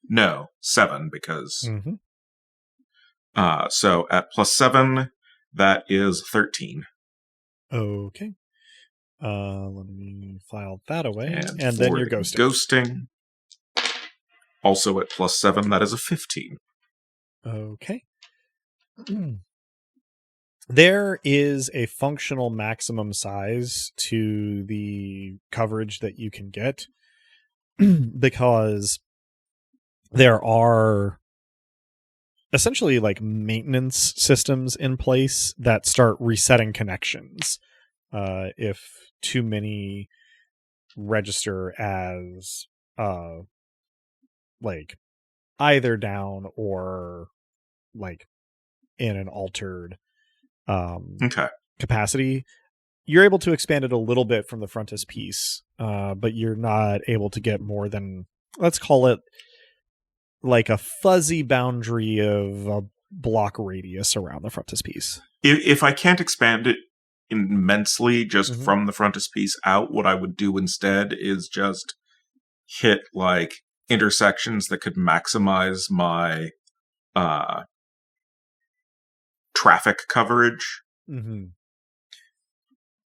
No, 7, because so at plus 7, that is 13.
Okay. Let me file that away, and
for
then you're ghosting.
Ghosting, also at plus 7, that is a 15.
Okay. There is a functional maximum size to the coverage that you can get because there are essentially like maintenance systems in place that start resetting connections if too many register as like either down or like in an altered capacity. You're able to expand it a little bit from the frontispiece, but you're not able to get more than, let's call it like a fuzzy boundary of a block radius around the frontispiece.
If I can't expand it immensely just from the frontispiece out, what I would do instead is just hit like intersections that could maximize my traffic coverage.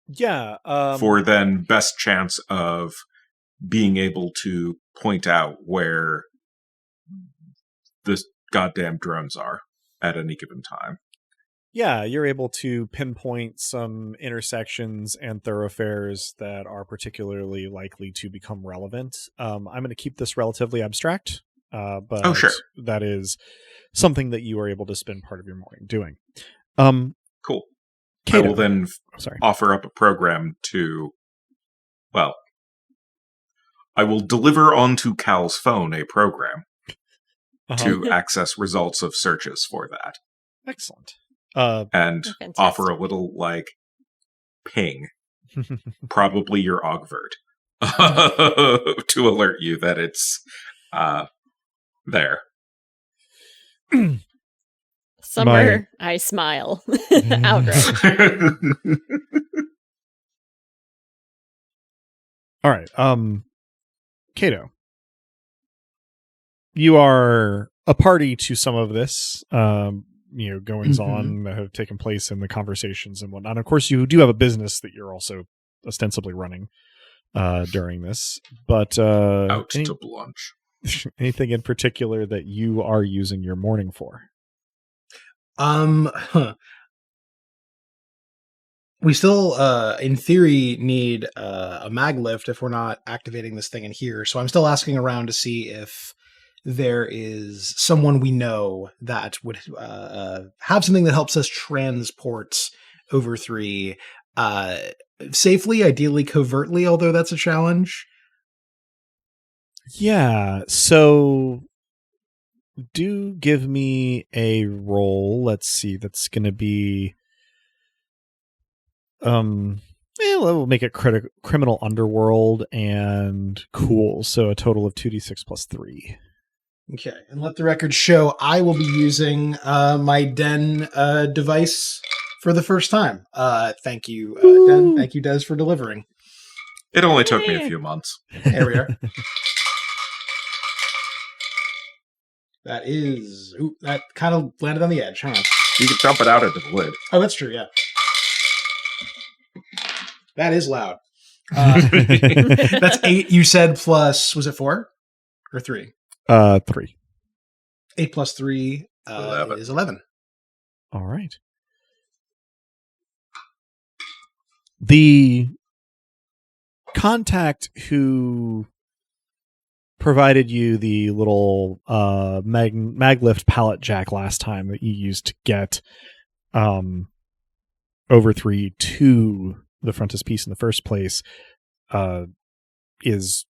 Yeah.
For then best chance of being able to point out where the goddamn drones are at any given time.
Yeah, you're able to pinpoint some intersections and thoroughfares that are particularly likely to become relevant. I'm going to keep this relatively abstract, but
sure.
That is something that you are able to spend part of your morning doing.
Cool. I will then
Sorry.
offer up a program to, well, I will deliver onto Cal's phone a program to access results of searches for that.
Excellent.
And
Fantastic.
offer a little, like, ping, probably your Ogvert, to alert you that it's there.
Summer, I smile outright.
All right. Cato, you are a party to some of this, goings on that have taken place in the conversations and whatnot. Of course, you do have a business that you're also ostensibly running during this. But
Out to lunch.
Anything in particular that you are using your morning for?
We still, in theory, need a mag lift if we're not activating this thing in here. So I'm still asking around to see if there is someone we know that would have something that helps us transport Overthree safely, ideally covertly, although that's a challenge.
Yeah, so do give me a roll. Let's see, that's going to be... we'll make it criminal underworld and cool. So a total of 2d6 plus 3.
Okay, and let the record show I will be using my Den device for the first time. Thank you, Den. Thank you, Des, for delivering.
It only took me a few months.
There we are. That kind of landed on the edge, huh?
You can dump it out into the lid.
Oh, that's true, yeah. That is loud. That's 8, you said, plus, was it 4 or 3?
3.
8 plus 3 is 11.
All right. The contact who provided you the little maglift pallet jack last time that you used to get Overthree to the frontispiece in the first place is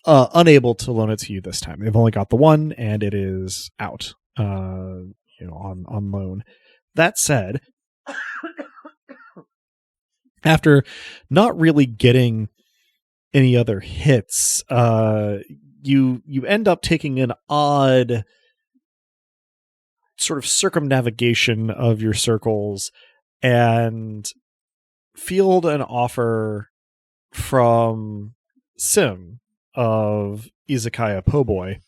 unable to loan it to you this time. They've only got the one, and it is out on loan. That said, after not really getting any other hits, you end up taking an odd sort of circumnavigation of your circles and field an offer from Sim of Izakaya Po'boy.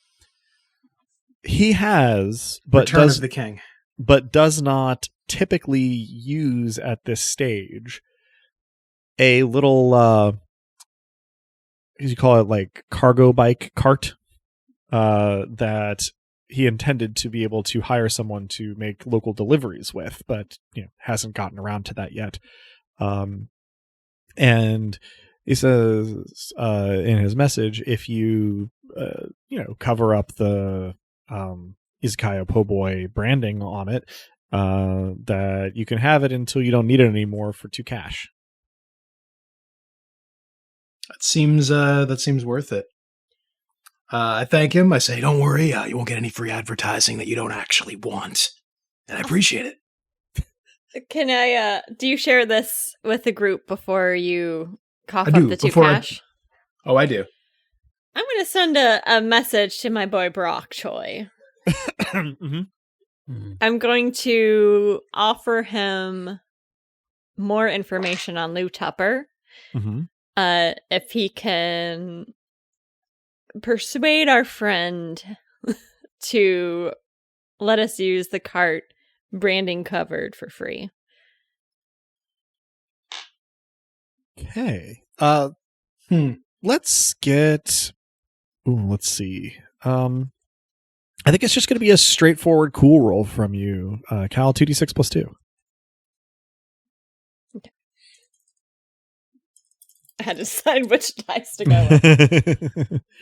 He has, but
Return of the King,
but does not typically use at this stage a little as you call it, like cargo bike cart that he intended to be able to hire someone to make local deliveries with, but hasn't gotten around to that yet. And he says in his message, if you cover up the Izakaya Po'boy branding on it, that you can have it until you don't need it anymore for 2 cash.
That seems worth it. I thank him. I say, don't worry, you won't get any free advertising that you don't actually want. And I appreciate it.
Can I, do you share this with the group before you cough up the 2 cash?
I do.
I'm going to send a message to my boy Brock Choi. I'm going to offer him more information on Lou Tupper. If he can persuade our friend to let us use the cart branding covered for free.
Okay. Let's get... let's see. I think it's just going to be a straightforward cool roll from you, Cal, 2d6 plus 2.
Okay. I had to decide which dice to go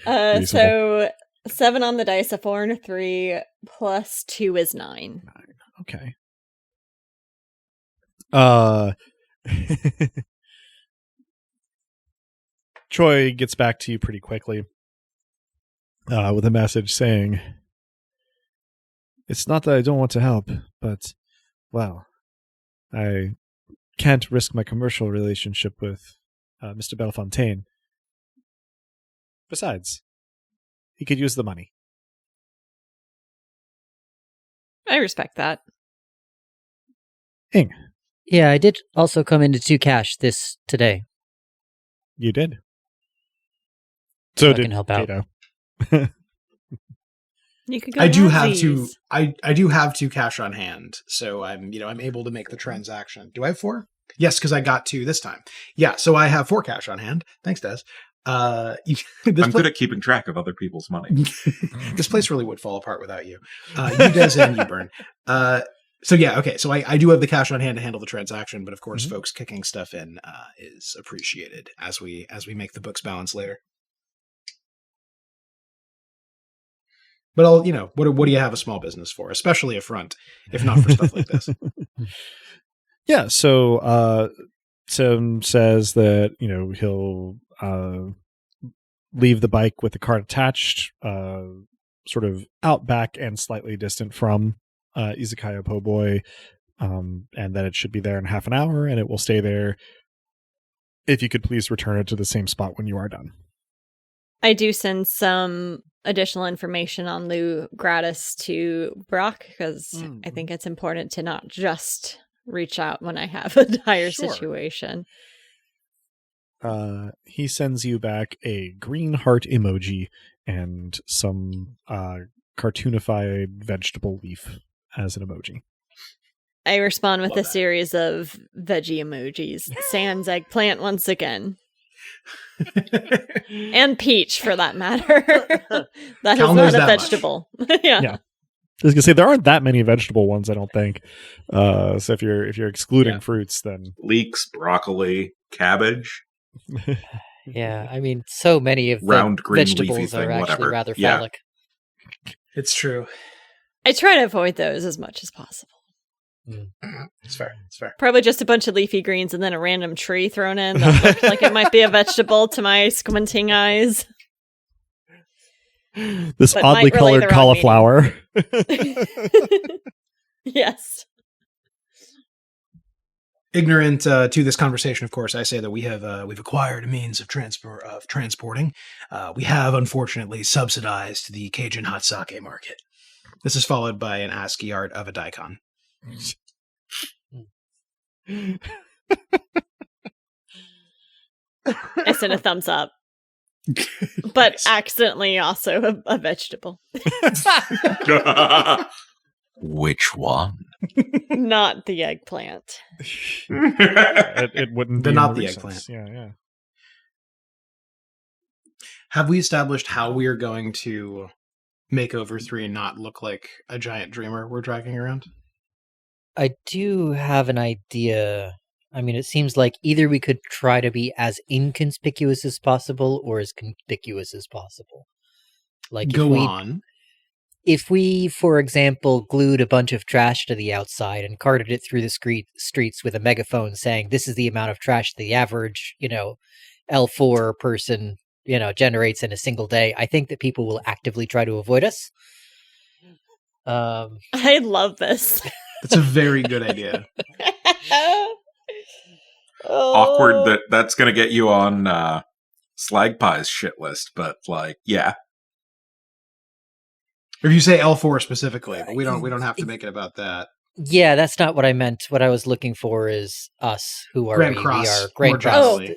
with. So 7 on the dice, a 4 and a 3, plus 2 is 9.
Okay. Troy gets back to you pretty quickly with a message saying, "It's not that I don't want to help, but, well, I can't risk my commercial relationship with Mr. Bellefontaine. Besides, he could use the money."
I respect that.
Ing,
Yeah, I did also come into 2 cash today.
you did. So
I
did
can help out.
Kato.
You could go.
I do have
halvesies.
two. I do have 2 cash on hand, so I'm able to make the transaction. Do I have 4? Yes, because I got 2 this time. Yeah, so I have 4 cash on hand. Thanks, Des.
I'm good at keeping track of other people's money.
This place really would fall apart without you. You Des and you Burn. So yeah, okay. So I do have the cash on hand to handle the transaction, but of course, folks kicking stuff in is appreciated as we make the books balance later. But I'll, what do you have a small business for? Especially a front, if not for stuff like this.
Yeah, so Tim says that, he'll leave the bike with the cart attached, sort of out back and slightly distant from Izakaya Po' Boy, and that it should be there in half an hour, and it will stay there. If you could please return it to the same spot when you are done.
I do send some additional information on Lou gratis to Brock, because I think it's important to not just reach out when I have a dire situation.
He sends you back a green heart emoji and some cartoonified vegetable leaf as an emoji.
I respond with a series of veggie emojis. Sans eggplant once again. And peach, for that matter. That
Cal
is
knows
not a
that
vegetable. Yeah.
I was gonna say there aren't that many vegetable ones, I don't think. So if you're excluding fruits, then
Leeks, broccoli, cabbage.
Yeah, I mean, so many of
Round,
the
green,
vegetables
leafy
are
thing,
actually
whatever.
rather
Yeah.
phallic.
It's true.
I try to avoid those as much as possible.
It's fair. It's fair.
Probably just a bunch of leafy greens and then a random tree thrown in that looked like it might be a vegetable to my squinting eyes.
this
But
oddly
might relay
colored
the wrong
cauliflower.
Yes.
Ignorant to this conversation, of course, I say that we've acquired a means of transporting. We have unfortunately subsidized the Cajun hot sake market. This is followed by an ASCII art of a daikon.
I sent a thumbs up. But accidentally also a vegetable.
Which one?
Not the eggplant.
It wouldn't be
Not
in
the
recess. Yeah.
Have we established how we are going to make Overthree and not look like a giant dreamer we're dragging around?
I do have an idea. I mean, it seems like either we could try to be as inconspicuous as possible or as conspicuous as possible. Like
Go on.
If we, for example, glued a bunch of trash to the outside and carted it through the streets with a megaphone saying, this is the amount of trash the average, L4 person, generates in a single day, I think that people will actively try to avoid us.
I love this.
That's a very good idea.
Awkward that's going to get you on Slag Pie's shit list, but yeah.
If you say L4 specifically, but we don't have to make it about that.
Yeah, that's not what I meant. What I was looking for is us, who are
Grand
we?
Cross,
We are
more
Grand Cross.
generally.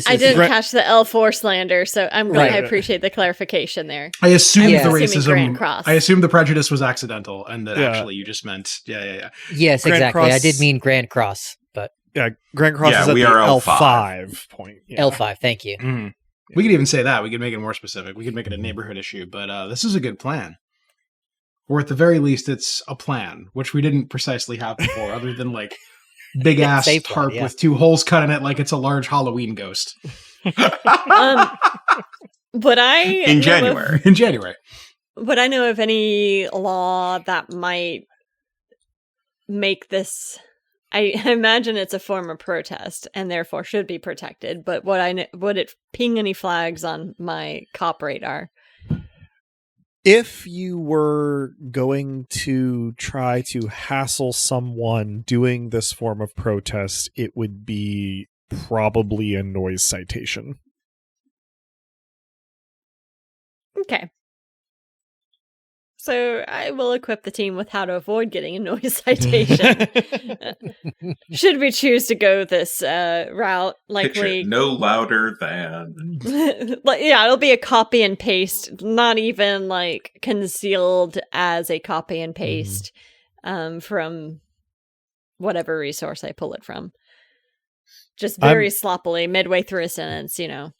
I didn't catch the L4 slander, so I'm glad.
Right.
I appreciate the clarification there.
I assumed
Yeah.
the
Assuming Grand
racism.
Cross.
I assumed the prejudice was accidental, and that
Yeah.
actually you just meant yeah.
Yes,
Grand
exactly.
Cross-
I did mean Grand Cross, but
Yeah, Grand Cross
Yeah,
is at
we
the
are
L5 point. Yeah.
L5, thank you.
Mm. We could even say that. We could make it more specific. We could make it a neighborhood issue, but this is a good plan. Or at the very least, it's a plan, which we didn't precisely have before, other than big ass
Safe one,
tarp
yeah.
with 2 holes cut in it like it's a large Halloween ghost.
But
In January.
In January.
Would I know of any law that might make this I imagine it's a form of protest and therefore should be protected. But would it ping any flags on my cop radar?
If you were going to try to hassle someone doing this form of protest, it would be probably a noise citation.
Okay. So I will equip the team with how to avoid getting a noise citation. Should we choose to go this route, likely
no louder than.
yeah, it'll be a copy and paste, not even like concealed as a copy and paste from whatever resource I pull it from. Just very sloppily midway through a sentence,
Yeah,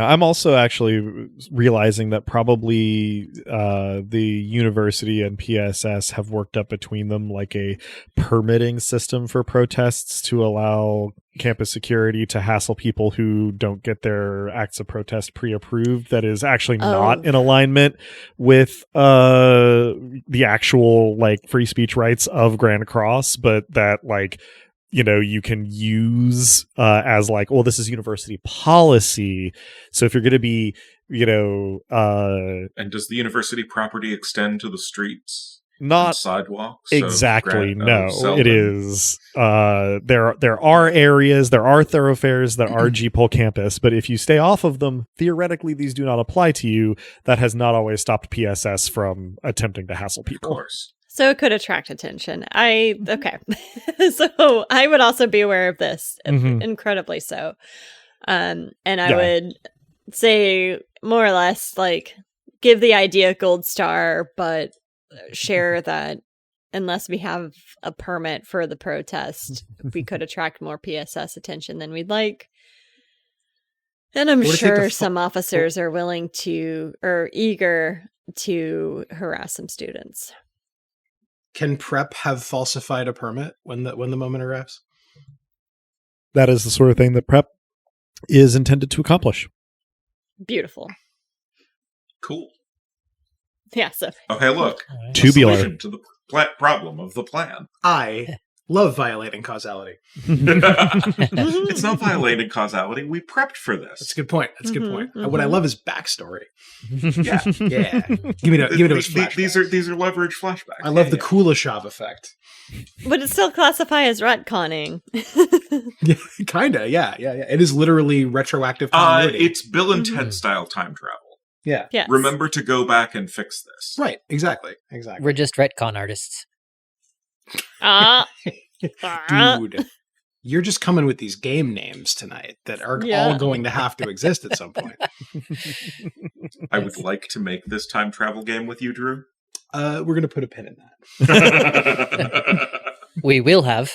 I'm also actually realizing that probably the university and PSS have worked up between them like a permitting system for protests to allow campus security to hassle people who don't get their acts of protest pre-approved. That is actually not in alignment with the actual like free speech rights of Grand Cross, but that like you can use as like, well, this is university policy. So if you're going to be,
and does the university property extend to the streets?
Not
sidewalks?
Exactly. No, it is. There are areas, there are thoroughfares that are G-Pol campus, but if you stay off of them, theoretically, these do not apply to you. That has not always stopped PSS from attempting to hassle people.
Of course.
So it could attract attention. Okay. So I would also be aware of this, incredibly so. And I would say more or less like give the idea a gold star, but share that unless we have a permit for the protest, we could attract more PSS attention than we'd like. And I'm sure some officers are willing to or eager to harass some students.
Can prep have falsified a permit when the moment arrives?
That is the sort of thing that prep is intended to accomplish.
Beautiful.
Cool.
Yeah. So.
Oh, hey, look.
Tubular.
Solution to the problem of the plan.
I love violating causality.
It's not violating causality. We prepped for this.
That's a good point.
Mm-hmm.
What I love is backstory.
Yeah.
Give me those flashbacks.
These are leverage flashbacks.
I love the Kuleshov effect.
But it's still classified as retconning.
Yeah, kinda. Yeah. It is literally retroactive continuity.
It's Bill and Ted style time travel.
Yeah.
Yes.
Remember to go back and fix this.
Right. Exactly.
We're just retcon artists.
Dude, you're just coming with these game names tonight that are all going to have to exist at some point.
I would like to make this time travel game with you, Drew.
We're going to put a pin in that.
We will have.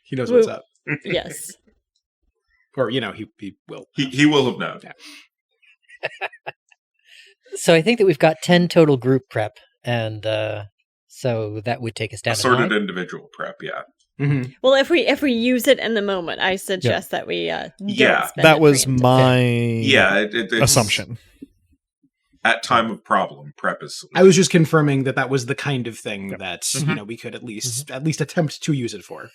He knows what's up.
Yes.
Or, he will.
He will have known.
Yeah.
So I think that we've got 10 total group prep, and so that would take us down
Assorted
to 9.
individual prep, yeah.
Mm-hmm.
Well, if we use it in the moment, I suggest that we don't spend
that
it
was
preemptively.
my
it's
assumption.
At time of problem, prep is solution.
I was just confirming that was the kind of thing that we could at least attempt to use it for.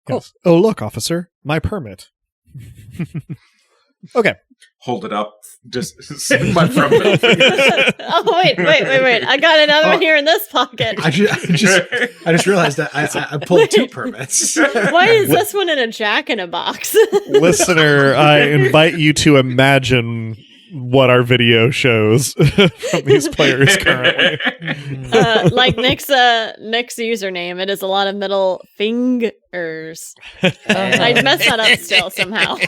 Cool.
Yes. Oh, look, officer, my permit. Okay.
Hold it up. Just my front middle finger.
Oh wait! I got another one here in this pocket.
I just realized that I pulled 2 permits.
Why is this one in a jack-in-a-box?
Listener, I invite you to imagine what our video shows from these players currently.
Like Nick's username, it is a lot of middle fingers. I messed that up still somehow.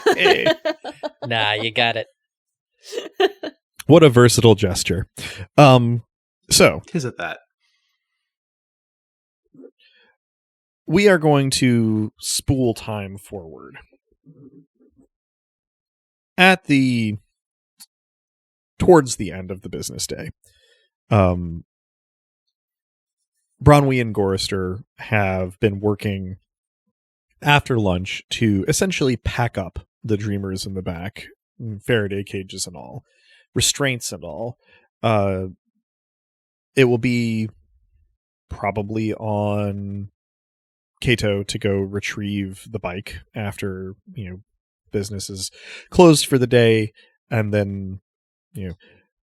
Nah, you got it.
What a versatile gesture. So
Is it that?
we are going to spool time forward. Towards the end of the business day, Bronwy and Gorister have been working after lunch to essentially pack up the Dreamers in the back, Faraday cages and all, restraints and all. It will be probably on Kato to go retrieve the bike after, business is closed for the day. And then,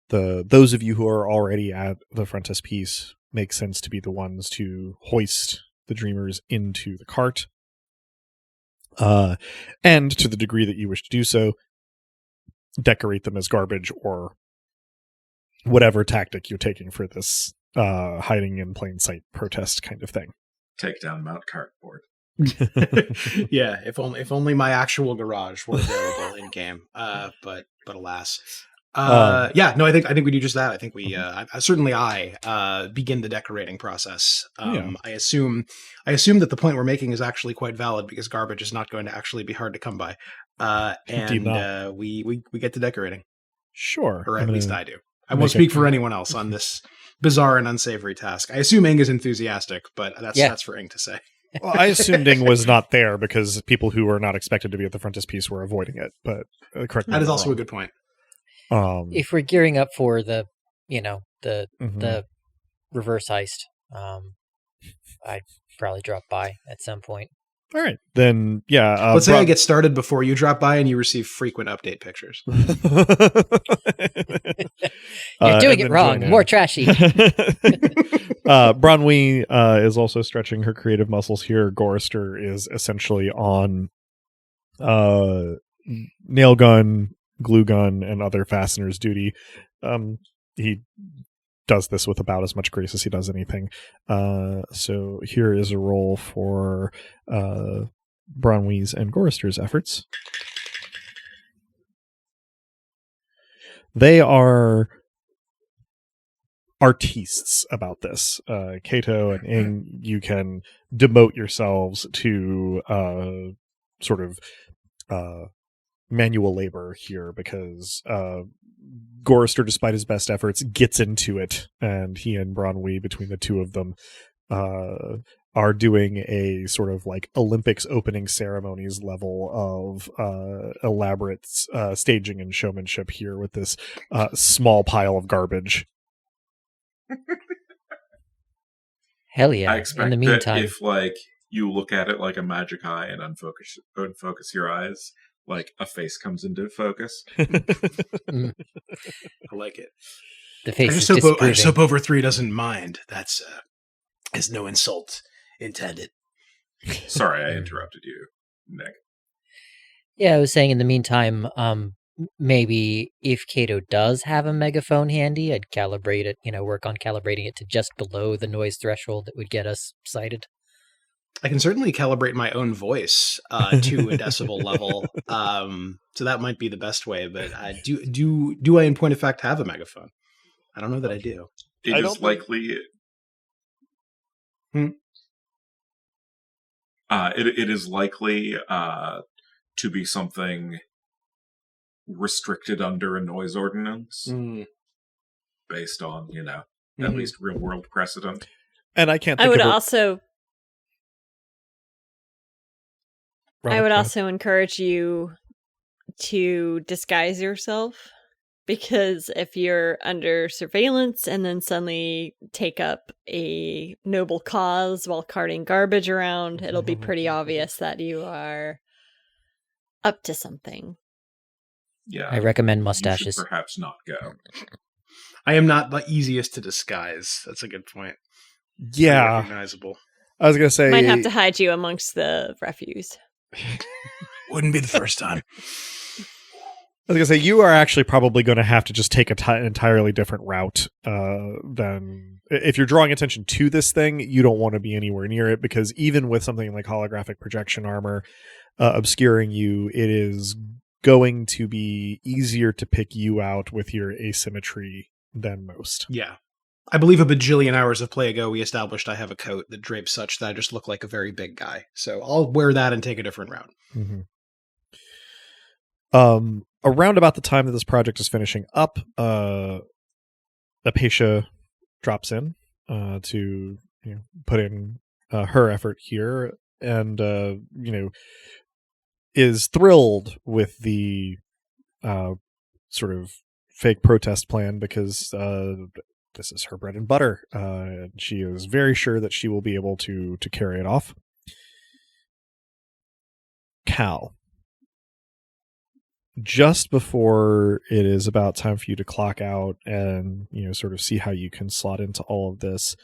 those of you who are already at the frontispiece make sense to be the ones to hoist the dreamers into the cart. And to the degree that you wish to do so, decorate them as garbage or whatever tactic you're taking for this hiding in plain sight protest kind of thing.
Take down Mount Cartboard.
Yeah, if only my actual garage were available in game. But alas. I think we do just that. I think we certainly begin the decorating process. I assume that the point we're making is actually quite valid because garbage is not going to actually be hard to come by. And we get to decorating.
Sure.
Or at least I do. I won't speak for anyone else on this bizarre and unsavory task. I assume Ing is enthusiastic, but that's for Ing to say.
Well, I assumed Ing was not there because people who were not expected to be at the frontispiece were avoiding it. But correct me.
That is also a good point.
If we're gearing up for the reverse heist, I'd probably drop by at some point.
All right, then, yeah.
Let's say I get started before you drop by and you receive frequent update pictures.
You're doing it wrong. More trashy.
Bronwyn is also stretching her creative muscles here. Gorrister is essentially on nail gun, glue gun, and other fasteners duty. He does this with about as much grace as he does anything. So here is a roll for Bronwyn's and Gorrister's efforts. They are artistes about this. Kato and Ing, you can demote yourselves to sort of manual labor here because Gorrister, despite his best efforts, gets into it, and he and Bronwyn, between the two of them, are doing a sort of like Olympics opening ceremonies level of elaborate staging and showmanship here with this small pile of garbage.
Hell yeah.
I expect
in the meantime,
that if you look at it like a magic eye and unfocus your eyes, a face comes into focus.
I like it.
The face
I
is
just hope
disapproving.
Overthree doesn't mind. That's is no insult intended.
Sorry, I interrupted you, Nick.
Yeah, I was saying in the meantime, maybe if Kato does have a megaphone handy, I'd calibrate it, work on calibrating it to just below the noise threshold that would get us sighted.
I can certainly calibrate my own voice to a decibel level, so that might be the best way. But do I, in point of fact, have a megaphone? I don't know that I do.
It is likely. It is likely to be something restricted under a noise ordinance, based on at least real world precedent.
And I can't.
I would also encourage you to disguise yourself, because if you're under surveillance and then suddenly take up a noble cause while carting garbage around, it'll be pretty obvious that you are up to something.
Yeah,
I recommend mustaches.
You should perhaps not go.
I am not the easiest to disguise. That's a good point.
Yeah,
recognizable.
I was gonna say
might have to hide you amongst the refuse.
Wouldn't be the first time.
I was gonna say you are actually probably going to have to just take an entirely different route than if you're drawing attention to this thing. You don't want to be anywhere near it, because even with something like holographic projection armor obscuring you, it is going to be easier to pick you out with your asymmetry than most.
Yeah. I believe a bajillion hours of play ago, we established I have a coat that drapes such that I just look like a very big guy. So I'll wear that and take a different route.
Mm-hmm. Around about the time that this project is finishing up, Apatia drops in to put in her effort here, and is thrilled with the sort of fake protest plan, because this is her bread and butter. She is very sure that she will be able to carry it off. Cal, just before it is about time for you to clock out and, sort of see how you can slot into all of this,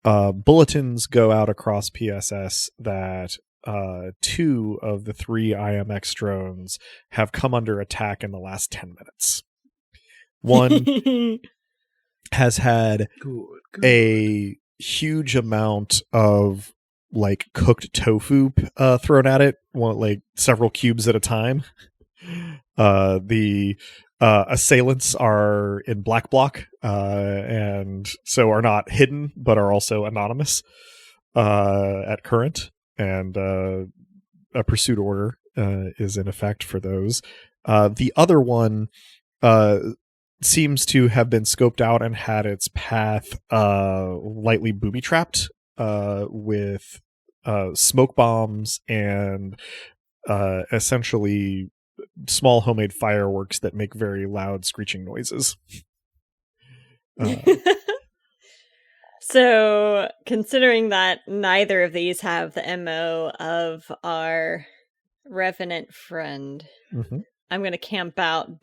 bulletins go out across PSS that 2 of the 3 IMX drones have come under attack in the last 10 minutes. One has had a huge amount of cooked tofu thrown at it, several cubes at a time. The assailants are in black bloc, and so are not hidden, but are also anonymous at current, and a pursuit order is in effect for those. The other one seems to have been scoped out and had its path lightly booby-trapped with smoke bombs and essentially small homemade fireworks that make very loud screeching noises.
So, considering that neither of these have the MO of our revenant friend, I'm going to camp out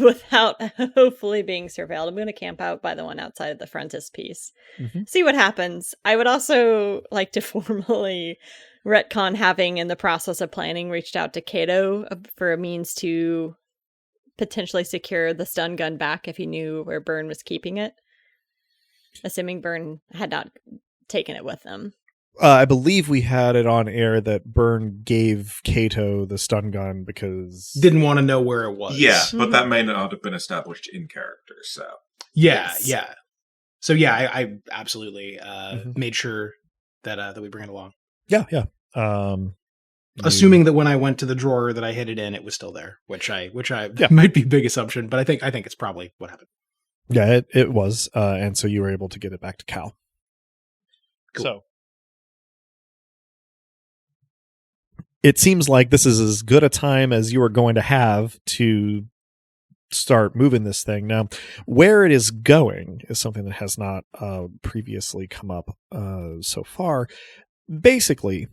without hopefully being surveilled. I'm going to camp out by the one outside of the frontispiece. See what happens. I would also like to formally retcon having, in the process of planning, reached out to Cato for a means to potentially secure the stun gun back if he knew where Byrne was keeping it, assuming Byrne had not taken it with him.
I believe we had it on air that Byrne gave Cato the stun gun because
didn't want to know where it was.
Yeah, but that may not have been established in character. So
yeah. So I absolutely made sure that we bring it along.
Yeah.
Assuming that when I went to the drawer that I hid it in, it was still there, which might be a big assumption, but I think it's probably what happened.
Yeah, it was, and so you were able to get it back to Cal.
Cool.
So it seems like this is as good a time as you are going to have to start moving this thing. Now, where it is going is something that has not previously come up so far. Basically,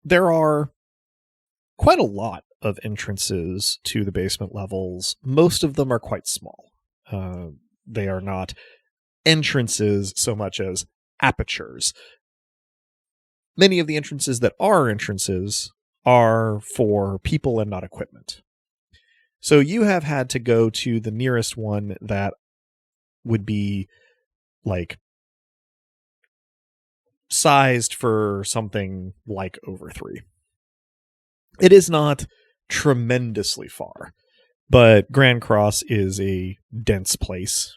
there are quite a lot of entrances to the basement levels. Most of them are quite small. They are not entrances so much as apertures. Many of the entrances that are entrances are for people and not equipment. So you have had to go to the nearest one that would be sized for something like Overthree. It is not tremendously far, but Grand Cross is a dense place,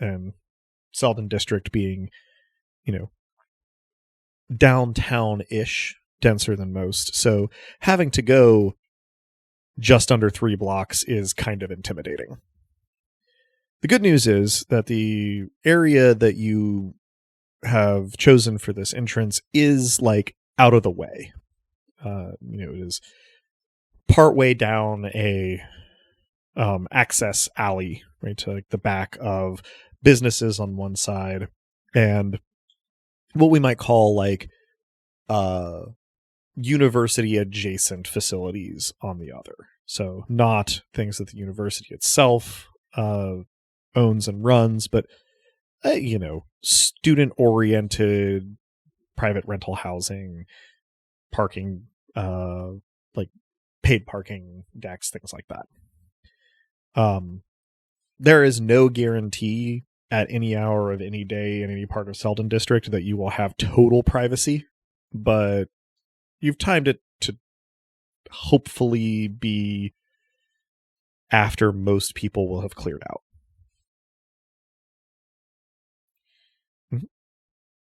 and Selden District being, downtown-ish, denser than most. So having to go just under 3 blocks is kind of intimidating. The good news is that the area that you have chosen for this entrance is out of the way. It is partway down a access alley, right, to the back of businesses on one side and what we might call university adjacent facilities on the other. So not things that the university itself owns and runs, but student-oriented private rental housing, parking, paid parking decks, things like that. There is no guarantee at any hour of any day in any part of Selden District that you will have total privacy, but you've timed it to hopefully be after most people will have cleared out.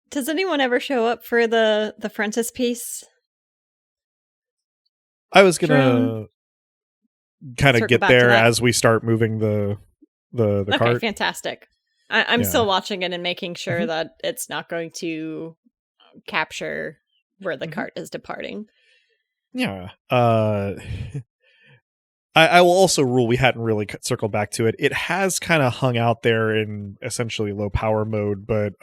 Does anyone ever show up for the frontispiece?
I was gonna kind of get there as we start moving the
okay,
cart.
Fantastic. I'm still watching it and making sure that it's not going to capture where the cart is departing.
Yeah. I will also rule, we hadn't really circled back to it. It has kind of hung out there in essentially low power mode, but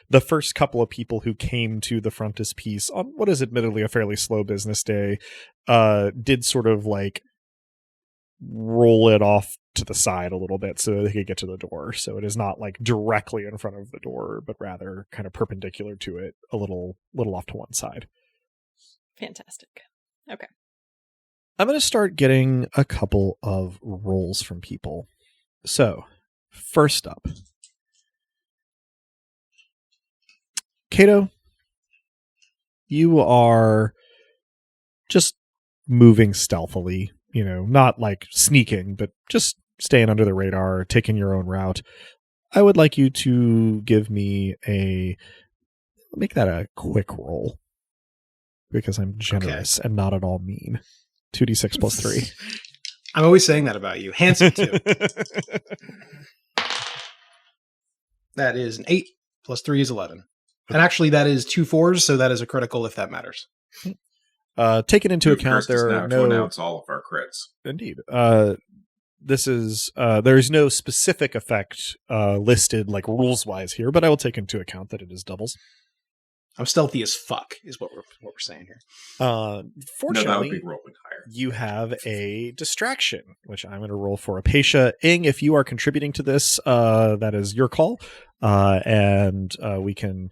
the first couple of people who came to the frontispiece on what is admittedly a fairly slow business day did sort of like roll it off to the side a little bit so they could get to the door. So it is not like directly in front of the door, but rather kind of perpendicular to it, a little off to one side.
Fantastic. Okay.
I'm going to start getting a couple of rolls from people. So, first up, Cato, you are just moving stealthily, not like sneaking, but just staying under the radar, taking your own route. I would like you to give me make that a quick roll, because I'm generous and not at all mean. 2d6 plus 3.
I'm always saying that about you. Handsome, too. That is an 8 plus 3 is 11. And actually, that is 2 4s, so that is a critical if that matters.
Taken into account, there are no...
to announce all of our crits.
Indeed. This is... there is no specific effect listed, like, rules-wise here, but I will take into account that it is doubles.
I'm stealthy as fuck, is what we're saying here.
Fortunately,
that would be rolling higher.
You have a distraction, which I'm going to roll for Apatia. Ing, if you are contributing to this, that is your call, and we can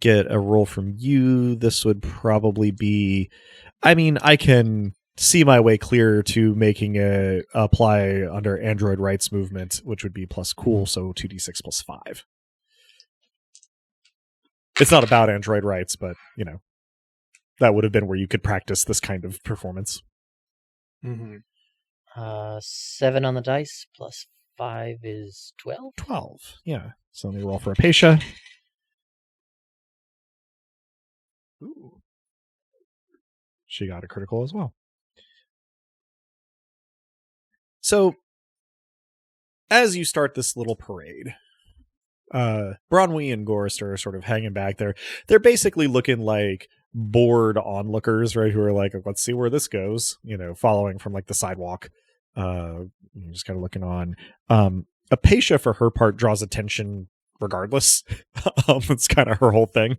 get a roll from you. This would probably be... I mean, I can see my way clear to making it apply under Android rights movement, which would be plus cool, so 2d6 plus 5. It's not about Android rights, but, that would have been where you could practice this kind of performance.
Mm-hmm.
7 on the dice, plus 5 is 12?
12, yeah. So let me roll for Apatia. Ooh. She got a critical as well. So, as you start this little parade... Bronwyn and Gorst are sort of hanging back there. They're basically looking like bored onlookers, right? Who are like, let's see where this goes, following from like the sidewalk, just kind of looking on. Apatia, for her part, draws attention regardless. It's kind of her whole thing.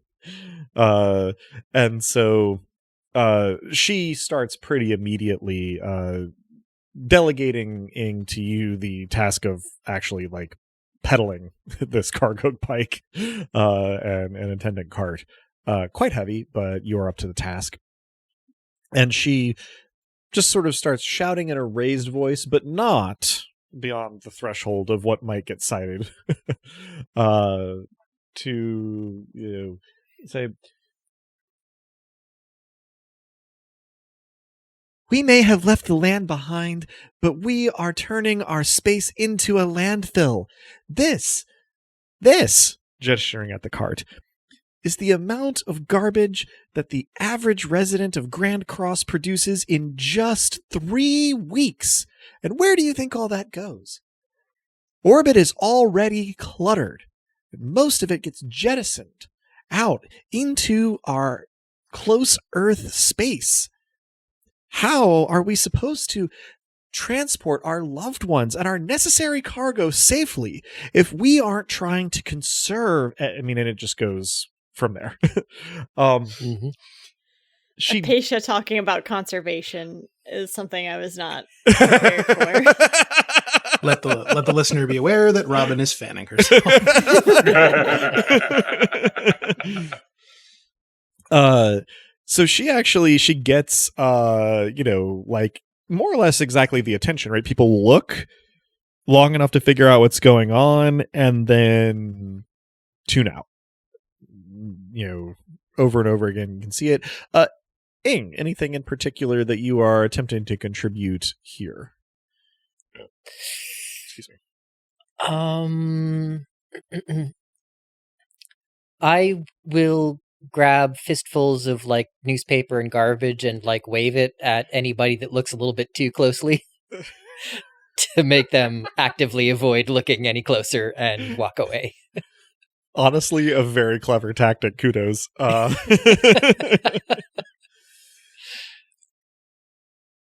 And so she starts pretty immediately delegating to you the task of actually like pedaling this cargo pike and an attendant cart. Quite heavy, but you're up to the task. And she just sort of starts shouting in a raised voice, but not beyond the threshold of what might get cited, to say, "We may have left the land behind, but we are turning our space into a landfill. This, gesturing at the cart, is the amount of garbage that the average resident of Grand Cross produces in just 3 weeks. And where do you think all that goes? Orbit is already cluttered, and most of it gets jettisoned out into our close Earth space. How are we supposed to transport our loved ones and our necessary cargo safely if we aren't trying to conserve?" I mean, and it just goes from there.
Apatia talking about conservation is something I was not prepared for.
Let the listener be aware that Robin is fanning herself.
So she gets, like more or less exactly the attention, right? People look long enough to figure out what's going on and then tune out, over and over again. You can see it. Ing, anything in particular that you are attempting to contribute here? Excuse me.
I will grab fistfuls of like newspaper and garbage and like wave it at anybody that looks a little bit too closely to make them actively avoid looking any closer and walk away.
Honestly, a very clever tactic. Kudos.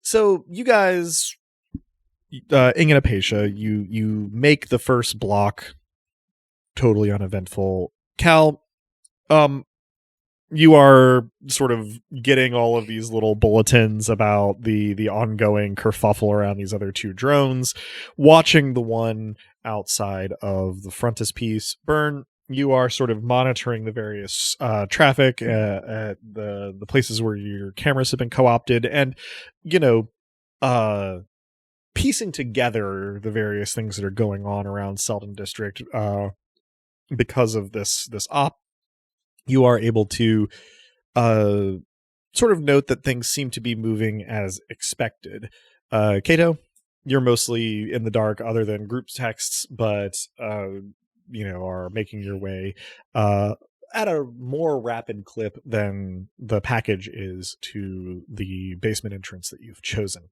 So you guys Inganapatia, you make the first block totally uneventful. Cal, you are sort of getting all of these little bulletins about the ongoing kerfuffle around these other two drones, watching the one outside of the frontispiece. Burn, you are sort of monitoring the various traffic at the places where your cameras have been co-opted, and piecing together the various things that are going on around Selden District because of this op. You are able to sort of note that things seem to be moving as expected. Kato, you're mostly in the dark other than group texts, but are making your way at a more rapid clip than the package is to the basement entrance that you've chosen.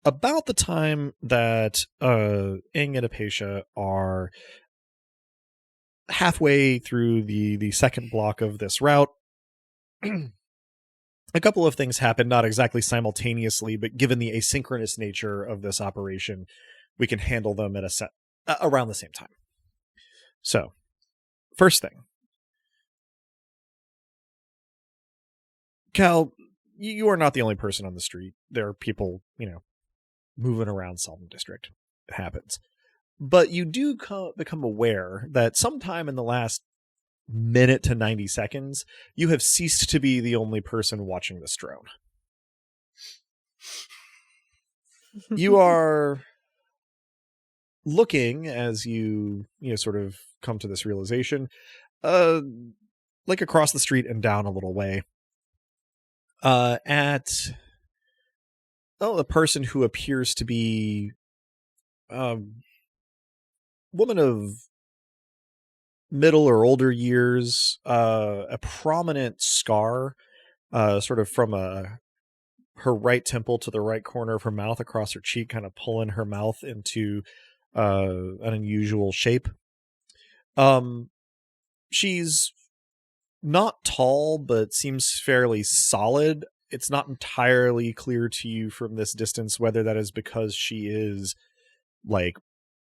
About the time that Ing and Apatia are halfway through the second block of this route, a couple of things happen, not exactly simultaneously, but given the asynchronous nature of this operation, we can handle them at around the same time. So, first thing. Cal, you are not the only person on the street. There are people, moving around Selden District. It happens. But you do become aware that sometime in the last minute to 90 seconds, you have ceased to be the only person watching this drone. You are looking, as you sort of come to this realization, like across the street and down a little way, at a person who appears to be a woman of middle or older years, a prominent scar, sort of from her right temple to the right corner of her mouth across her cheek, kind of pulling her mouth into an unusual shape. She's not tall, but seems fairly solid. It's not entirely clear to you from this distance whether that is because she is like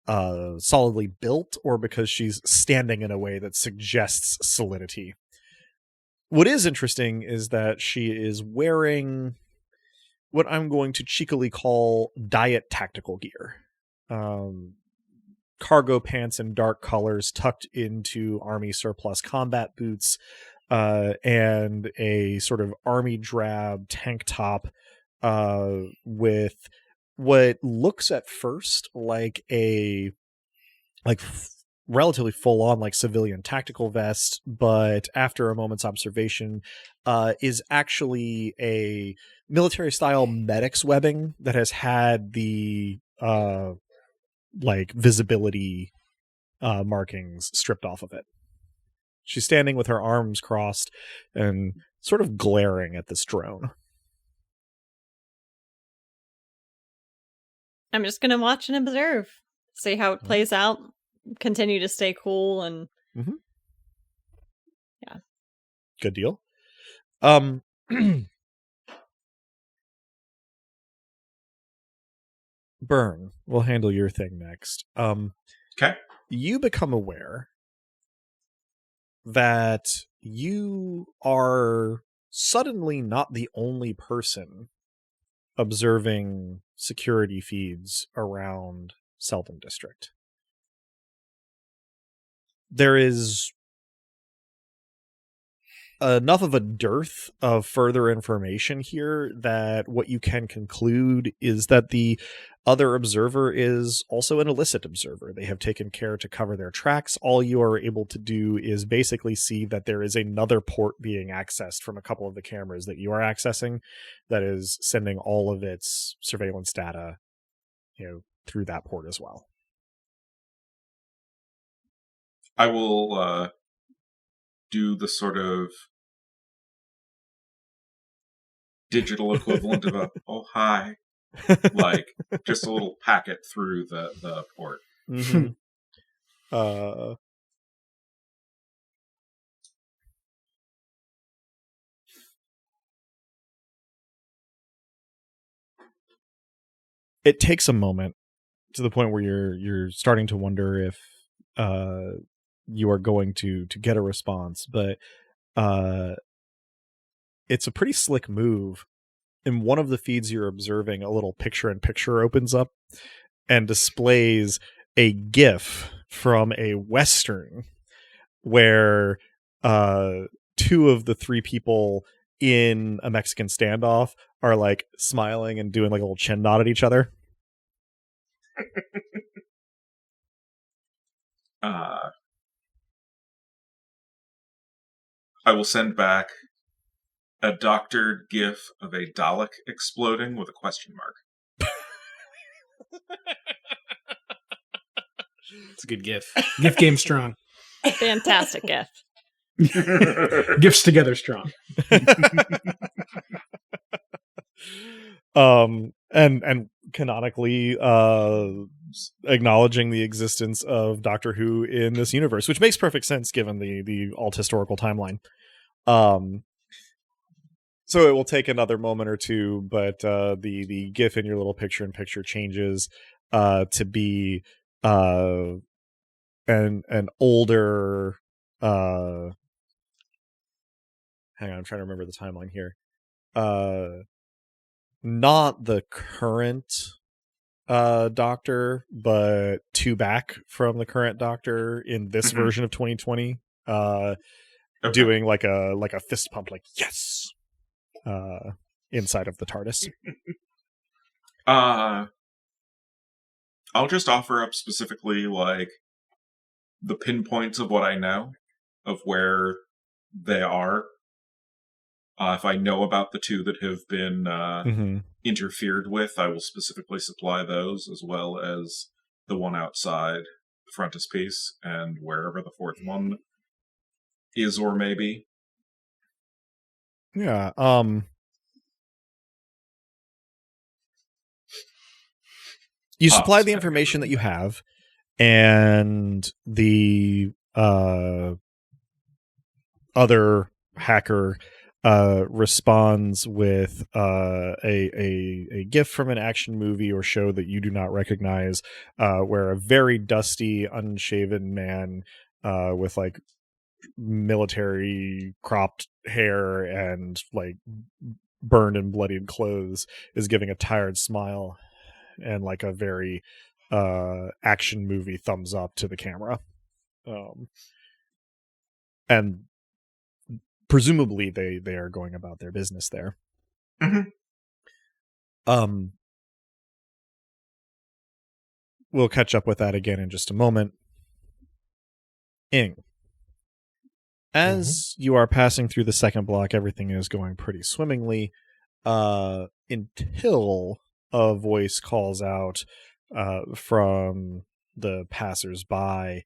solidly built or because she's standing in a way that suggests solidity. What is interesting is that she is wearing what I'm going to cheekily call diet tactical gear. Cargo pants in dark colors tucked into army surplus combat boots, and a sort of army drab tank top with what looks at first like a relatively full on like civilian tactical vest, but after a moment's observation is actually a military style medics webbing that has had the visibility markings stripped off of it. She's standing with her arms crossed and sort of glaring at this drone.
I'm just going to watch and observe, see how it plays out, continue to stay cool, and yeah.
Good deal. Burn, we'll handle your thing next.
Okay.
You become aware that you are suddenly not the only person observing security feeds around Selden District. There is enough of a dearth of further information here that what you can conclude is that the other observer is also an illicit observer. They have taken care to cover their tracks. All you are able to do is basically see that there is another port being accessed from a couple of the cameras that you are accessing that is sending all of its surveillance data, through that port as well.
I will do the sort of digital equivalent of a "oh hi," like just a little packet through the port.
Mm-hmm. it takes a moment to the point where you're starting to wonder if you are going to get a response, but it's a pretty slick move. In one of the feeds you're observing, a little picture-in-picture opens up and displays a GIF from a Western where two of the three people in a Mexican standoff are like smiling and doing like a little chin nod at each other.
I will send back a doctored gif of a Dalek exploding with a question mark.
It's a good GIF. GIF game strong.
Fantastic gift.
GIFs together strong.
And canonically acknowledging the existence of Doctor Who in this universe, which makes perfect sense given the alt historical timeline. So it will take another moment or two, but the GIF in your little picture-in-picture changes to be an older. Hang on, I'm trying to remember the timeline here. Not the current Doctor, but two back from the current Doctor in this version of 2020, doing like a fist pump, like yes, inside of the TARDIS.
I'll just offer up specifically like the pinpoints of what I know of where they are. If I know about the two that have been interfered with, I will specifically supply those, as well as the one outside the frontispiece and wherever the fourth one is or may be.
Yeah. You supply the information that you have, and the other hacker responds with a GIF from an action movie or show that you do not recognize, where a very dusty, unshaven man with like military cropped hair and like burned and bloodied clothes is giving a tired smile and like a very action movie thumbs up to the camera. And presumably they are going about their business there. We'll catch up with that again in just a moment. Ing. As you are passing through the second block, everything is going pretty swimmingly, until a voice calls out from the passers-by,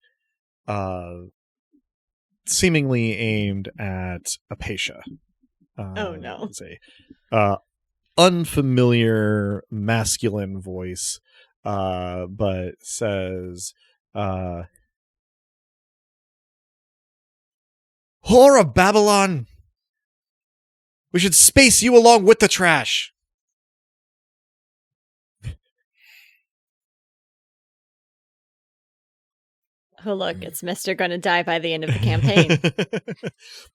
seemingly aimed at Apatia.
Oh no.
It's a unfamiliar masculine voice, but says, "Whore of Babylon! We should space you along with the trash!"
Oh, look, it's Mr. Gonna Die by the end of the campaign.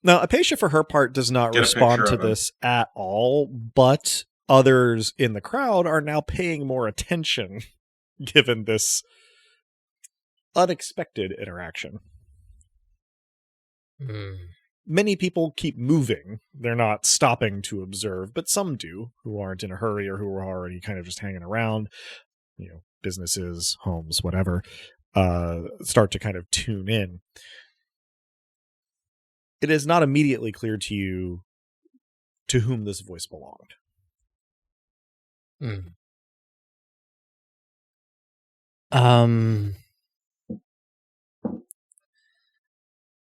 Now, Apatia, for her part, does not respond to this at all, but others in the crowd are now paying more attention given this unexpected interaction. Many people keep moving. They're not stopping to observe, but some do, who aren't in a hurry or who are already kind of just hanging around, businesses, homes, whatever. Start to kind of tune in. It is not immediately clear to you to whom this voice belonged.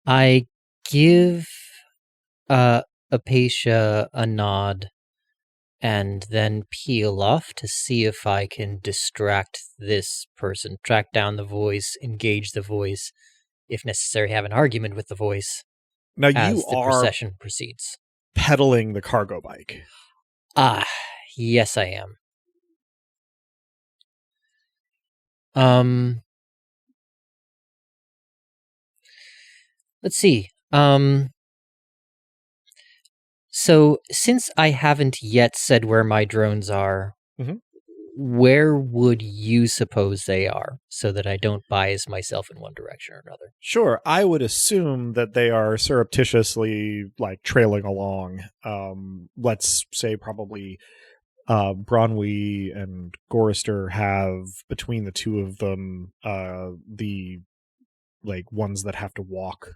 I give Apatia a nod and then peel off to see if I can distract this person, track down the voice, engage the voice, if necessary, have an argument with the voice.
Now
as
you
the
are
procession proceeds.
Pedaling the cargo bike.
Yes, I am. Let's see. So since I haven't yet said where my drones are,
Mhm.
where would you suppose they are so that I don't bias myself in one direction or another?
Sure, I would assume that they are surreptitiously like trailing along. Let's say probably Bronwy and Gorister have between the two of them the like ones that have to walk,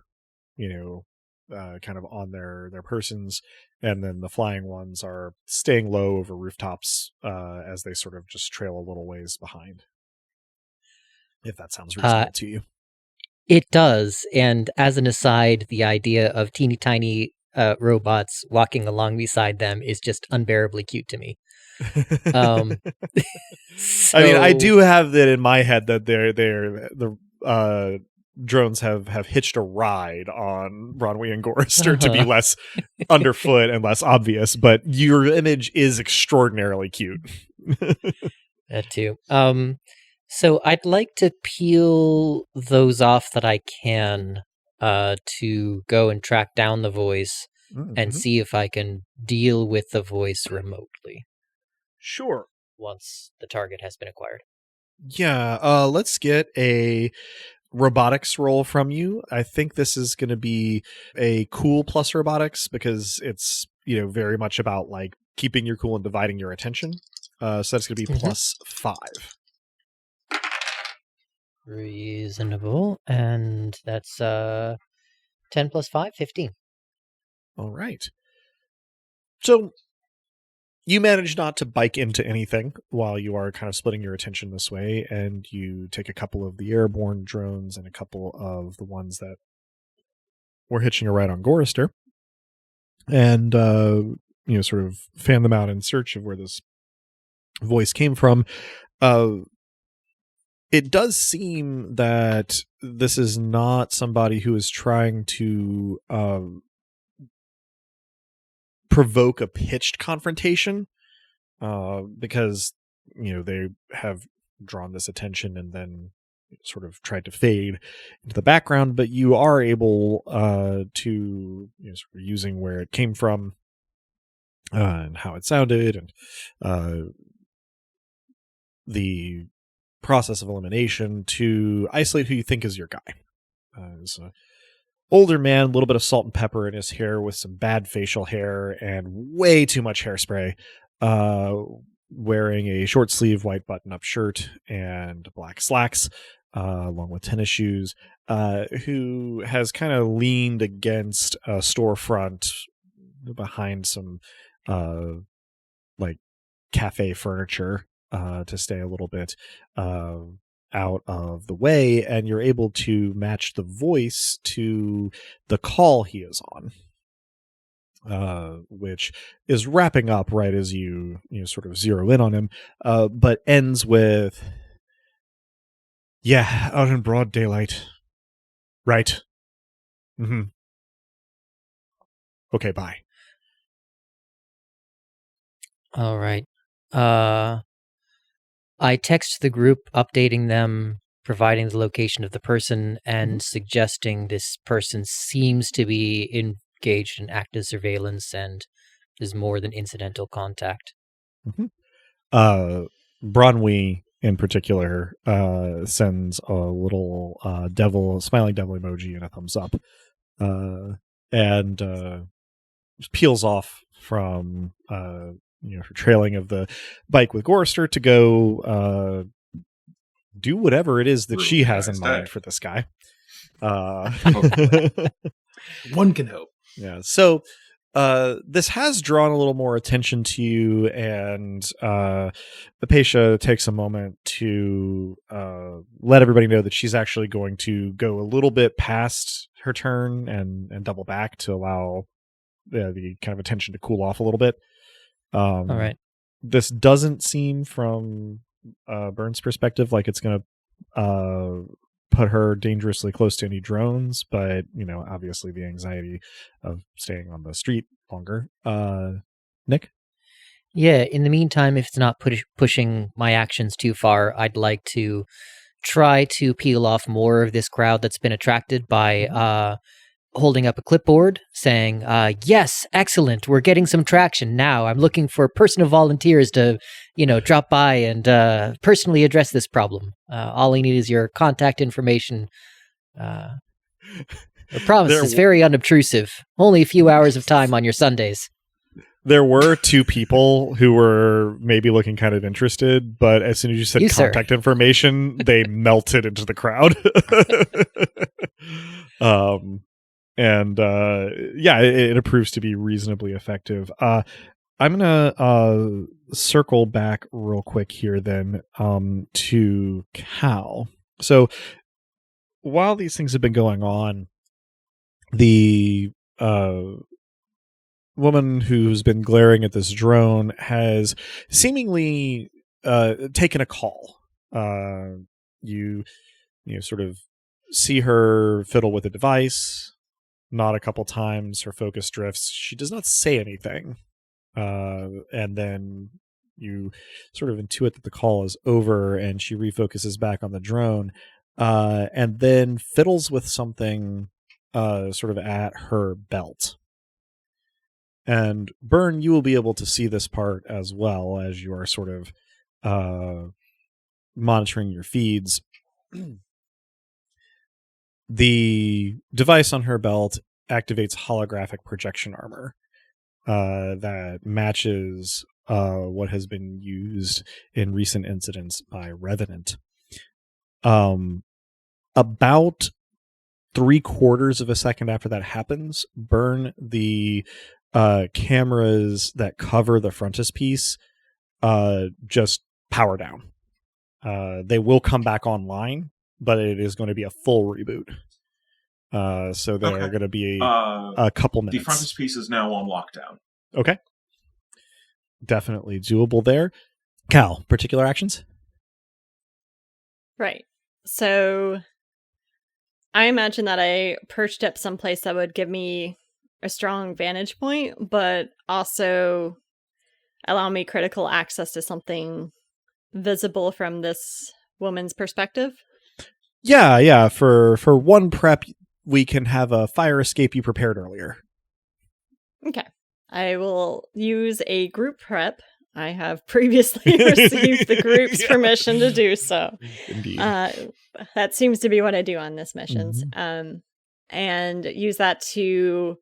kind of on their persons, and then the flying ones are staying low over rooftops as they sort of just trail a little ways behind. If that sounds reasonable to you.
It does, and as an aside, the idea of teeny tiny robots walking along beside them is just unbearably cute to me.
I mean, I do have that in my head that the drones have hitched a ride on Bronwy and Gorister to be less underfoot and less obvious, but your image is extraordinarily cute.
That too. So I'd like to peel those off that I can to go and track down the voice and see if I can deal with the voice remotely.
Sure.
Once the target has been acquired.
Yeah, let's get a robotics roll from you. I think this is going to be a cool plus robotics because it's, very much about like keeping your cool and dividing your attention. So that's going to be plus 5.
Reasonable. And that's 10 plus 5, 15.
All right. So you manage not to bike into anything while you are kind of splitting your attention this way, and you take a couple of the airborne drones and a couple of the ones that were hitching a ride on Gorister, and sort of fan them out in search of where this voice came from. It does seem that this is not somebody who is trying to provoke a pitched confrontation, because they have drawn this attention and then sort of tried to fade into the background, but you are able to sort of using where it came from and how it sounded and the process of elimination to isolate who you think is your guy. It's an older man, a little bit of salt and pepper in his hair with some bad facial hair and way too much hairspray, wearing a short sleeve white button up shirt and black slacks, along with tennis shoes, who has kind of leaned against a storefront behind some like cafe furniture to stay a little bit out of the way, and you're able to match the voice to the call he is on, which is wrapping up right as you sort of zero in on him, but ends with, "Yeah, out in broad daylight. Right. Mm-hmm. Okay, bye."
All right. I text the group updating them, providing the location of the person, and suggesting this person seems to be engaged in active surveillance and is more than incidental contact.
Bronwy in particular sends a little smiling devil emoji and a thumbs up, and peels off from her trailing of the bike with Gorister to go do whatever it is that she has in mind for this guy.
One can hope.
Yeah. So this has drawn a little more attention to you, and Apatia takes a moment to let everybody know that she's actually going to go a little bit past her turn and double back to allow the kind of attention to cool off a little bit.
All right.
This doesn't seem from Byrne's perspective like it's going to put her dangerously close to any drones, but obviously the anxiety of staying on the street longer. Nick?
Yeah, in the meantime, if it's not pushing my actions too far, I'd like to try to peel off more of this crowd that's been attracted by holding up a clipboard saying, yes, excellent, we're getting some traction now. I'm looking for personal volunteers to, drop by and personally address this problem. All I need is your contact information. I promise it's very unobtrusive. Only a few hours of time on your Sundays.
There were two people who were maybe looking kind of interested, but as soon as you said contact information, they melted into the crowd. It approves to be reasonably effective. I'm gonna circle back real quick here then to Cal. So while these things have been going on, the woman who's been glaring at this drone has seemingly taken a call. You sort of see her fiddle with a device, nod a couple times, her focus drifts. She does not say anything. And then you sort of intuit that the call is over and she refocuses back on the drone, and then fiddles with something sort of at her belt. And Burn, you will be able to see this part as well as you are sort of monitoring your feeds. The device on her belt activates holographic projection armor that matches what has been used in recent incidents by Revenant. About 3/4 of a second after that happens, Burn, the cameras that cover the frontispiece just power down. They will come back online, but it is going to be a full reboot. So they're going to be a couple minutes.
The frontispiece is now on lockdown.
Okay. Definitely doable there. Cal, particular actions?
Right. So I imagine that I perched up someplace that would give me a strong vantage point, but also allow me critical access to something visible from this woman's perspective.
Yeah. For one prep, we can have a fire escape you prepared earlier.
Okay. I will use a group prep. I have previously received the group's permission to do so.
Indeed.
That seems to be what I do on this missions. Mm-hmm. And use that to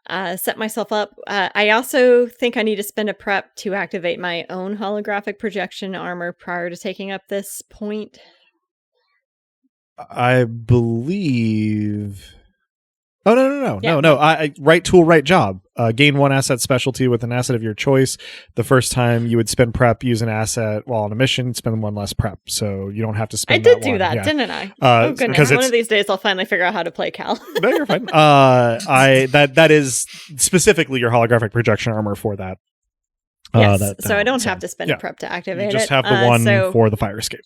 set myself up. I also think I need to spend a prep to activate my own holographic projection armor prior to taking up this point.
I believe... Oh, no. I right tool, right job. Gain 1 asset specialty with an asset of your choice. The first time you would spend prep, use an asset while on a mission, spend 1 less prep. So you don't have to spend
I did do that, didn't I? Oh, goodness. One of these days I'll finally figure out how to play Cal.
No, you're fine. That is specifically your holographic projection armor for that.
Yes, so I don't have to spend a prep to activate it.
You just have the one for the fire escape.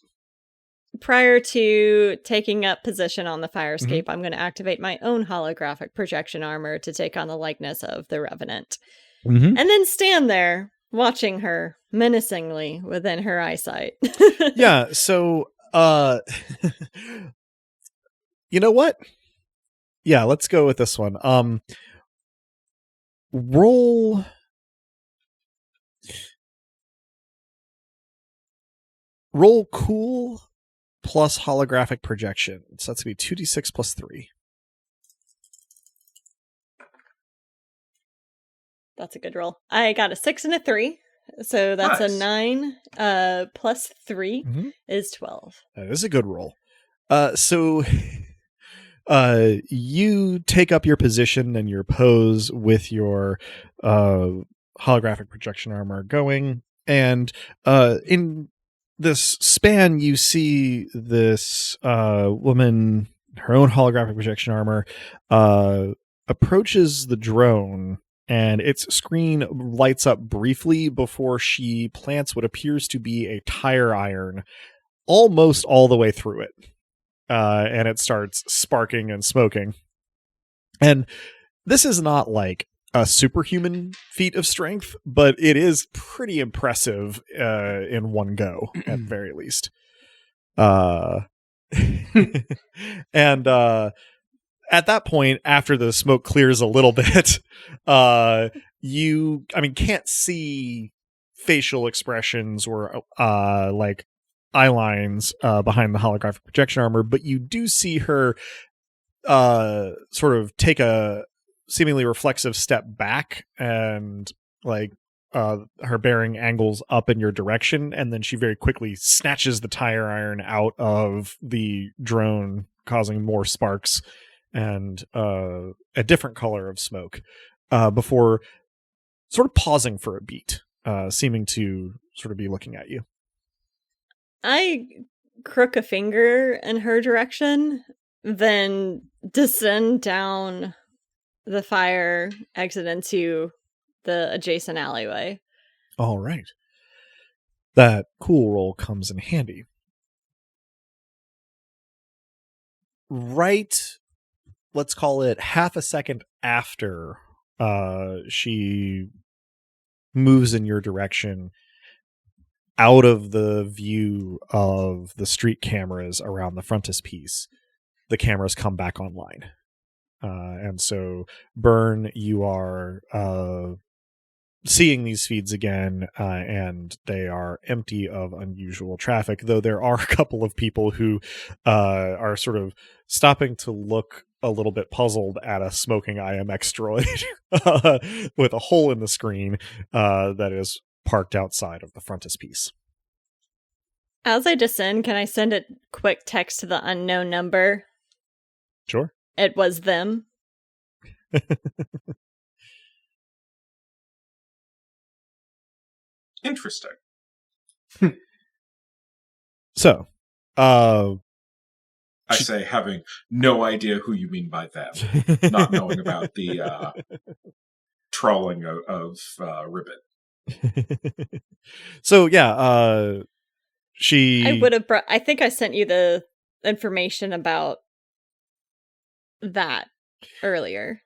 Prior to taking up position on the fire escape, I'm going to activate my own holographic projection armor to take on the likeness of the Revenant. And then stand there, watching her menacingly within her eyesight.
Yeah, so, you know what? Yeah, let's go with this one. Roll cool plus holographic projection. So that's going to be 2d6 plus 3.
That's a good roll. I got a 6 and a 3. So that's nice. A 9 plus 3 is 12.
That is a good roll. So you take up your position and your pose with your holographic projection armor going. And in this span, you see this woman, her own holographic projection armor, approaches the drone, and its screen lights up briefly before she plants what appears to be a tire iron almost all the way through it. And it starts sparking and smoking. And this is not like a superhuman feat of strength, but it is pretty impressive in one go, at very least. Uh, and at that point, after the smoke clears a little bit, you, can't see facial expressions or like eye lines behind the holographic projection armor, but you do see her sort of take a seemingly reflexive step back and like her bearing angles up in your direction, and then she very quickly snatches the tire iron out of the drone, causing more sparks and a different color of smoke before sort of pausing for a beat, seeming to sort of be looking at you.
I crook a finger in her direction, then descend down the fire exit into the adjacent alleyway.
All right. That cool roll comes in handy. Right, let's call it half a second after she moves in your direction, out of the view of the street cameras around the frontispiece, the cameras come back online. And so, Burn, you are seeing these feeds again, and they are empty of unusual traffic, though there are a couple of people who are sort of stopping to look a little bit puzzled at a smoking IMX droid with a hole in the screen that is parked outside of the frontispiece.
As I descend, can I send a quick text to the unknown number?
Sure.
It was them.
Interesting.
So,
I say, having no idea who you mean by them, not knowing about the trawling of Ribbit.
So yeah, she.
I would have. I think I sent you the information about that earlier.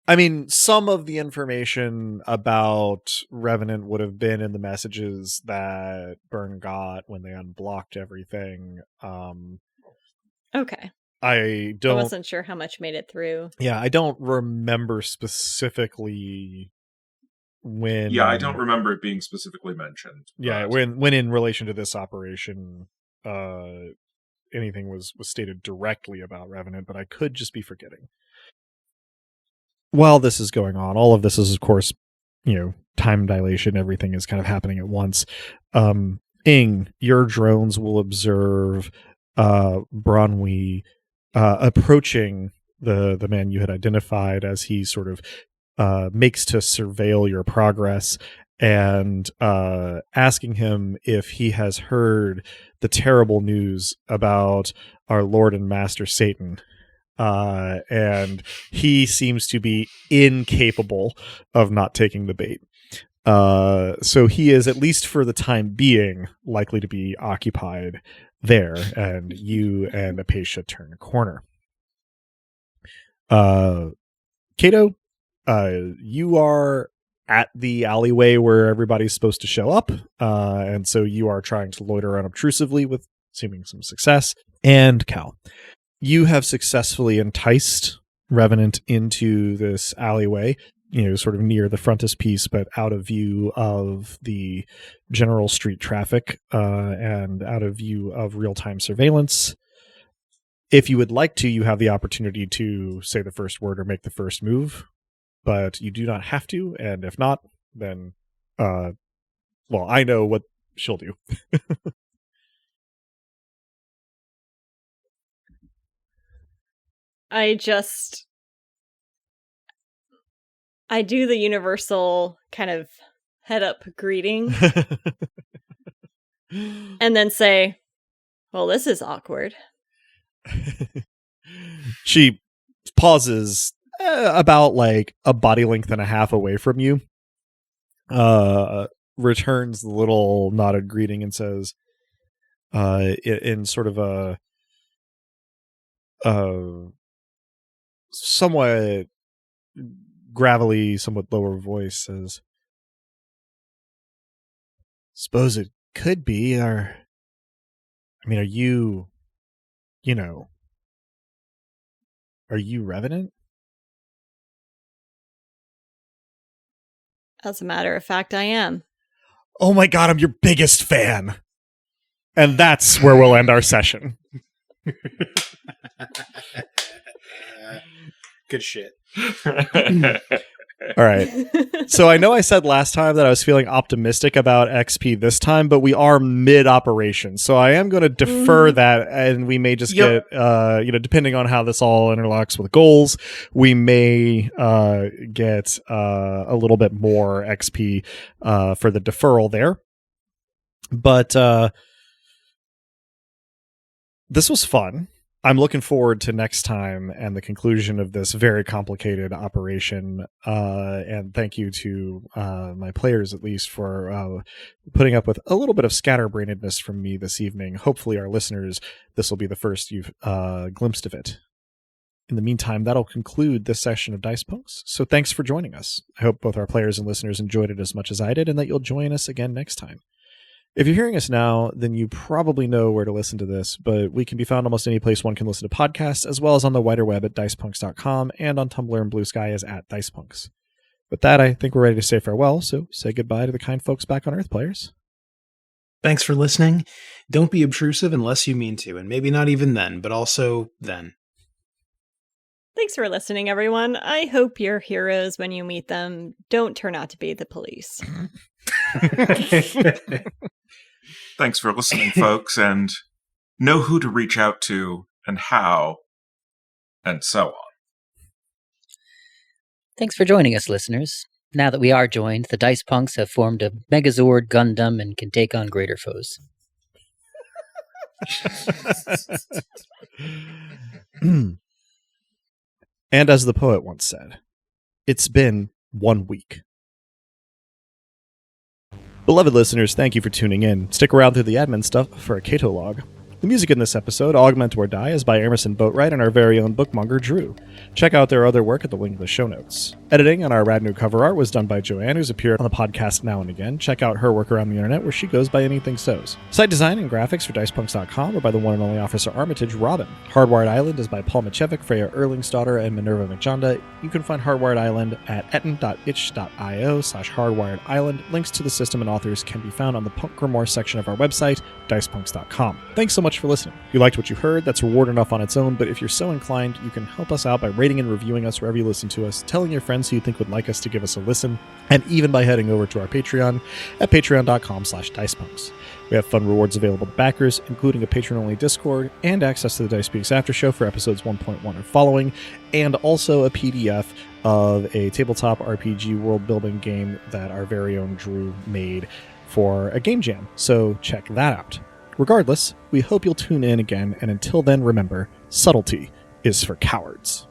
I mean, some of the information about Revenant would have been in the messages that Burn got when they unblocked everything.
Okay.
I
wasn't sure how much made it through.
Yeah, I don't remember specifically when.
Yeah, I don't remember it being specifically mentioned.
Yeah, when in relation to this operation, anything was stated directly about Revenant, but I could just be forgetting. While this is going on, all of this is, of course, time dilation. Everything is kind of happening at once. Ing, your drones will observe Bronwy approaching the man you had identified as he sort of makes to surveil your progress, and asking him if he has heard the terrible news about our Lord and Master Satan. And he seems to be incapable of not taking the bait. So he is, at least for the time being, likely to be occupied there, and you and Apatia turn a corner. Kato, you are at the alleyway where everybody's supposed to show up, and so you are trying to loiter unobtrusively with seeming some success. And Cal, you have successfully enticed Revenant into this alleyway, sort of near the frontispiece, but out of view of the general street traffic and out of view of real-time surveillance. If you would like to, you have the opportunity to say the first word or make the first move, but you do not have to, and if not, then, I know what she'll do.
I do the universal kind of head up greeting and then say, well, this is awkward.
She pauses about like a body length and a half away from you, returns the little nodded greeting and says, in sort of a somewhat gravelly, somewhat lower voice, says, "Suppose it could be our I mean, are you Revenant?
As a matter of fact, I am.
Oh my god, I'm your biggest fan. And that's where we'll end our session.
Good shit.
All right. So I know I said last time that I was feeling optimistic about XP this time, but we are mid-operation. So I am going to defer that, and we may just get, depending on how this all interlocks with goals, we may get a little bit more XP for the deferral there. But this was fun. I'm looking forward to next time and the conclusion of this very complicated operation. And thank you to my players, at least, for putting up with a little bit of scatterbrainedness from me this evening. Hopefully, our listeners, this will be the first you've glimpsed of it. In the meantime, that'll conclude this session of Dice Punks. So thanks for joining us. I hope both our players and listeners enjoyed it as much as I did, and that you'll join us again next time. If you're hearing us now, then you probably know where to listen to this, but we can be found almost any place one can listen to podcasts, as well as on the wider web at dicepunks.com and on Tumblr and Blue Sky as @dicepunks. With that, I think we're ready to say farewell, so say goodbye to the kind folks back on Earth, players.
Thanks for listening. Don't be obtrusive unless you mean to, and maybe not even then, but also then.
Thanks for listening, everyone. I hope your heroes, when you meet them, don't turn out to be the police.
Thanks for listening, folks, and know who to reach out to and how, and so on.
Thanks for joining us, listeners. Now that we are joined, the Dice Punks have formed a Megazord Gundam and can take on greater foes.
And as the poet once said, it's been 1 week. Beloved listeners, thank you for tuning in. Stick around through the admin stuff for a Cato log. The music in this episode, Augment or Die, is by Emerson Boatwright and our very own bookmonger, Drew. Check out their other work at the link in the show notes. Editing on our rad new cover art was done by Joanne, who's appeared on the podcast now and again. Check out her work around the internet, where she goes by Anything Sews. Site design and graphics for dicepunks.com are by the one and only Officer Armitage, Robin. Hardwired Island is by Paul Machevic, Freya Erlingsdottir, and Minerva McJonda. You can find Hardwired Island at etten.itch.io/hardwired island. Links to the system and authors can be found on the Punk Grimoire section of our website, dicepunks.com. Thanks so much for listening. If you liked what you heard, that's reward enough on its own, but if you're so inclined, you can help us out by rating and reviewing us wherever you listen to us, telling your friends who you think would like us to give us a listen, and even by heading over to our Patreon at patreon.com/dicepunks. We have fun rewards available to backers, including a patron-only Discord and access to the Dice Speaks After Show for episodes 1.1 and following, and also a PDF of a tabletop RPG world-building game that our very own Drew made for a game jam. So check that out. Regardless, we hope you'll tune in again, and until then, remember, subtlety is for cowards.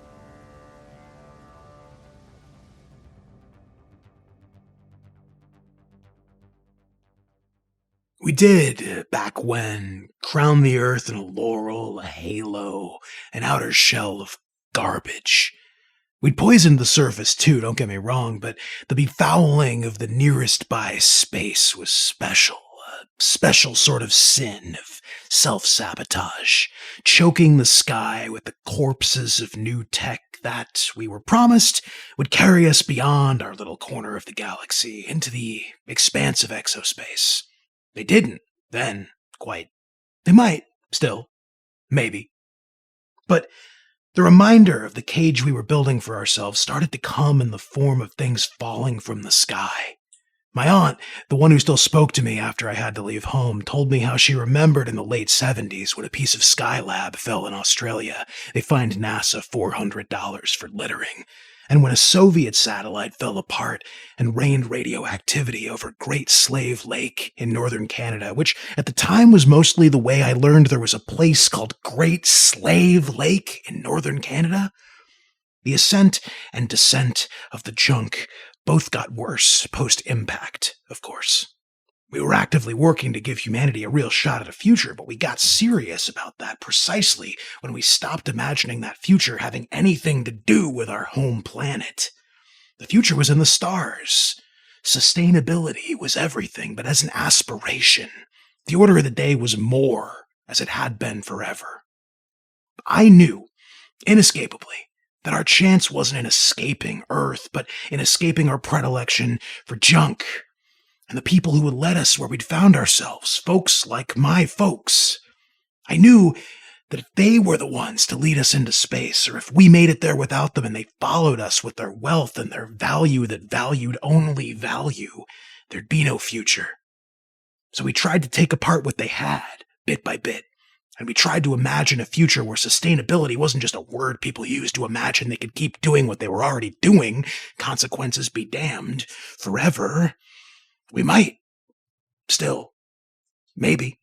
We did, back when, crown the earth in a laurel, a halo, an outer shell of garbage. We'd poisoned the surface too, don't get me wrong, but the befouling of the nearest by space was special. A special sort of sin of self-sabotage, choking the sky with the corpses of new tech that, we were promised, would carry us beyond our little corner of the galaxy into the expanse of exospace. They didn't, then, quite. They might, still. Maybe. But the reminder of the cage we were building for ourselves started to come in the form of things falling from the sky. My aunt, the one who still spoke to me after I had to leave home, told me how she remembered in the late 70s when a piece of Skylab fell in Australia. They fined NASA $400 for littering. And when a Soviet satellite fell apart and rained radioactivity over Great Slave Lake in northern Canada, which at the time was mostly the way I learned there was a place called Great Slave Lake in northern Canada. The ascent and descent of the junk both got worse post-impact, of course. We were actively working to give humanity a real shot at a future, but we got serious about that precisely when we stopped imagining that future having anything to do with our home planet. The future was in the stars. Sustainability was everything, but as an aspiration. The order of the day was more as it had been forever. I knew, inescapably, that our chance wasn't in escaping Earth, but in escaping our predilection for junk and the people who would let us where we'd found ourselves, folks like my folks. I knew that if they were the ones to lead us into space, or if we made it there without them and they followed us with their wealth and their value that valued only value, there'd be no future. So we tried to take apart what they had, bit by bit, and we tried to imagine a future where sustainability wasn't just a word people used to imagine they could keep doing what they were already doing, consequences be damned, forever. We might. Still. Maybe.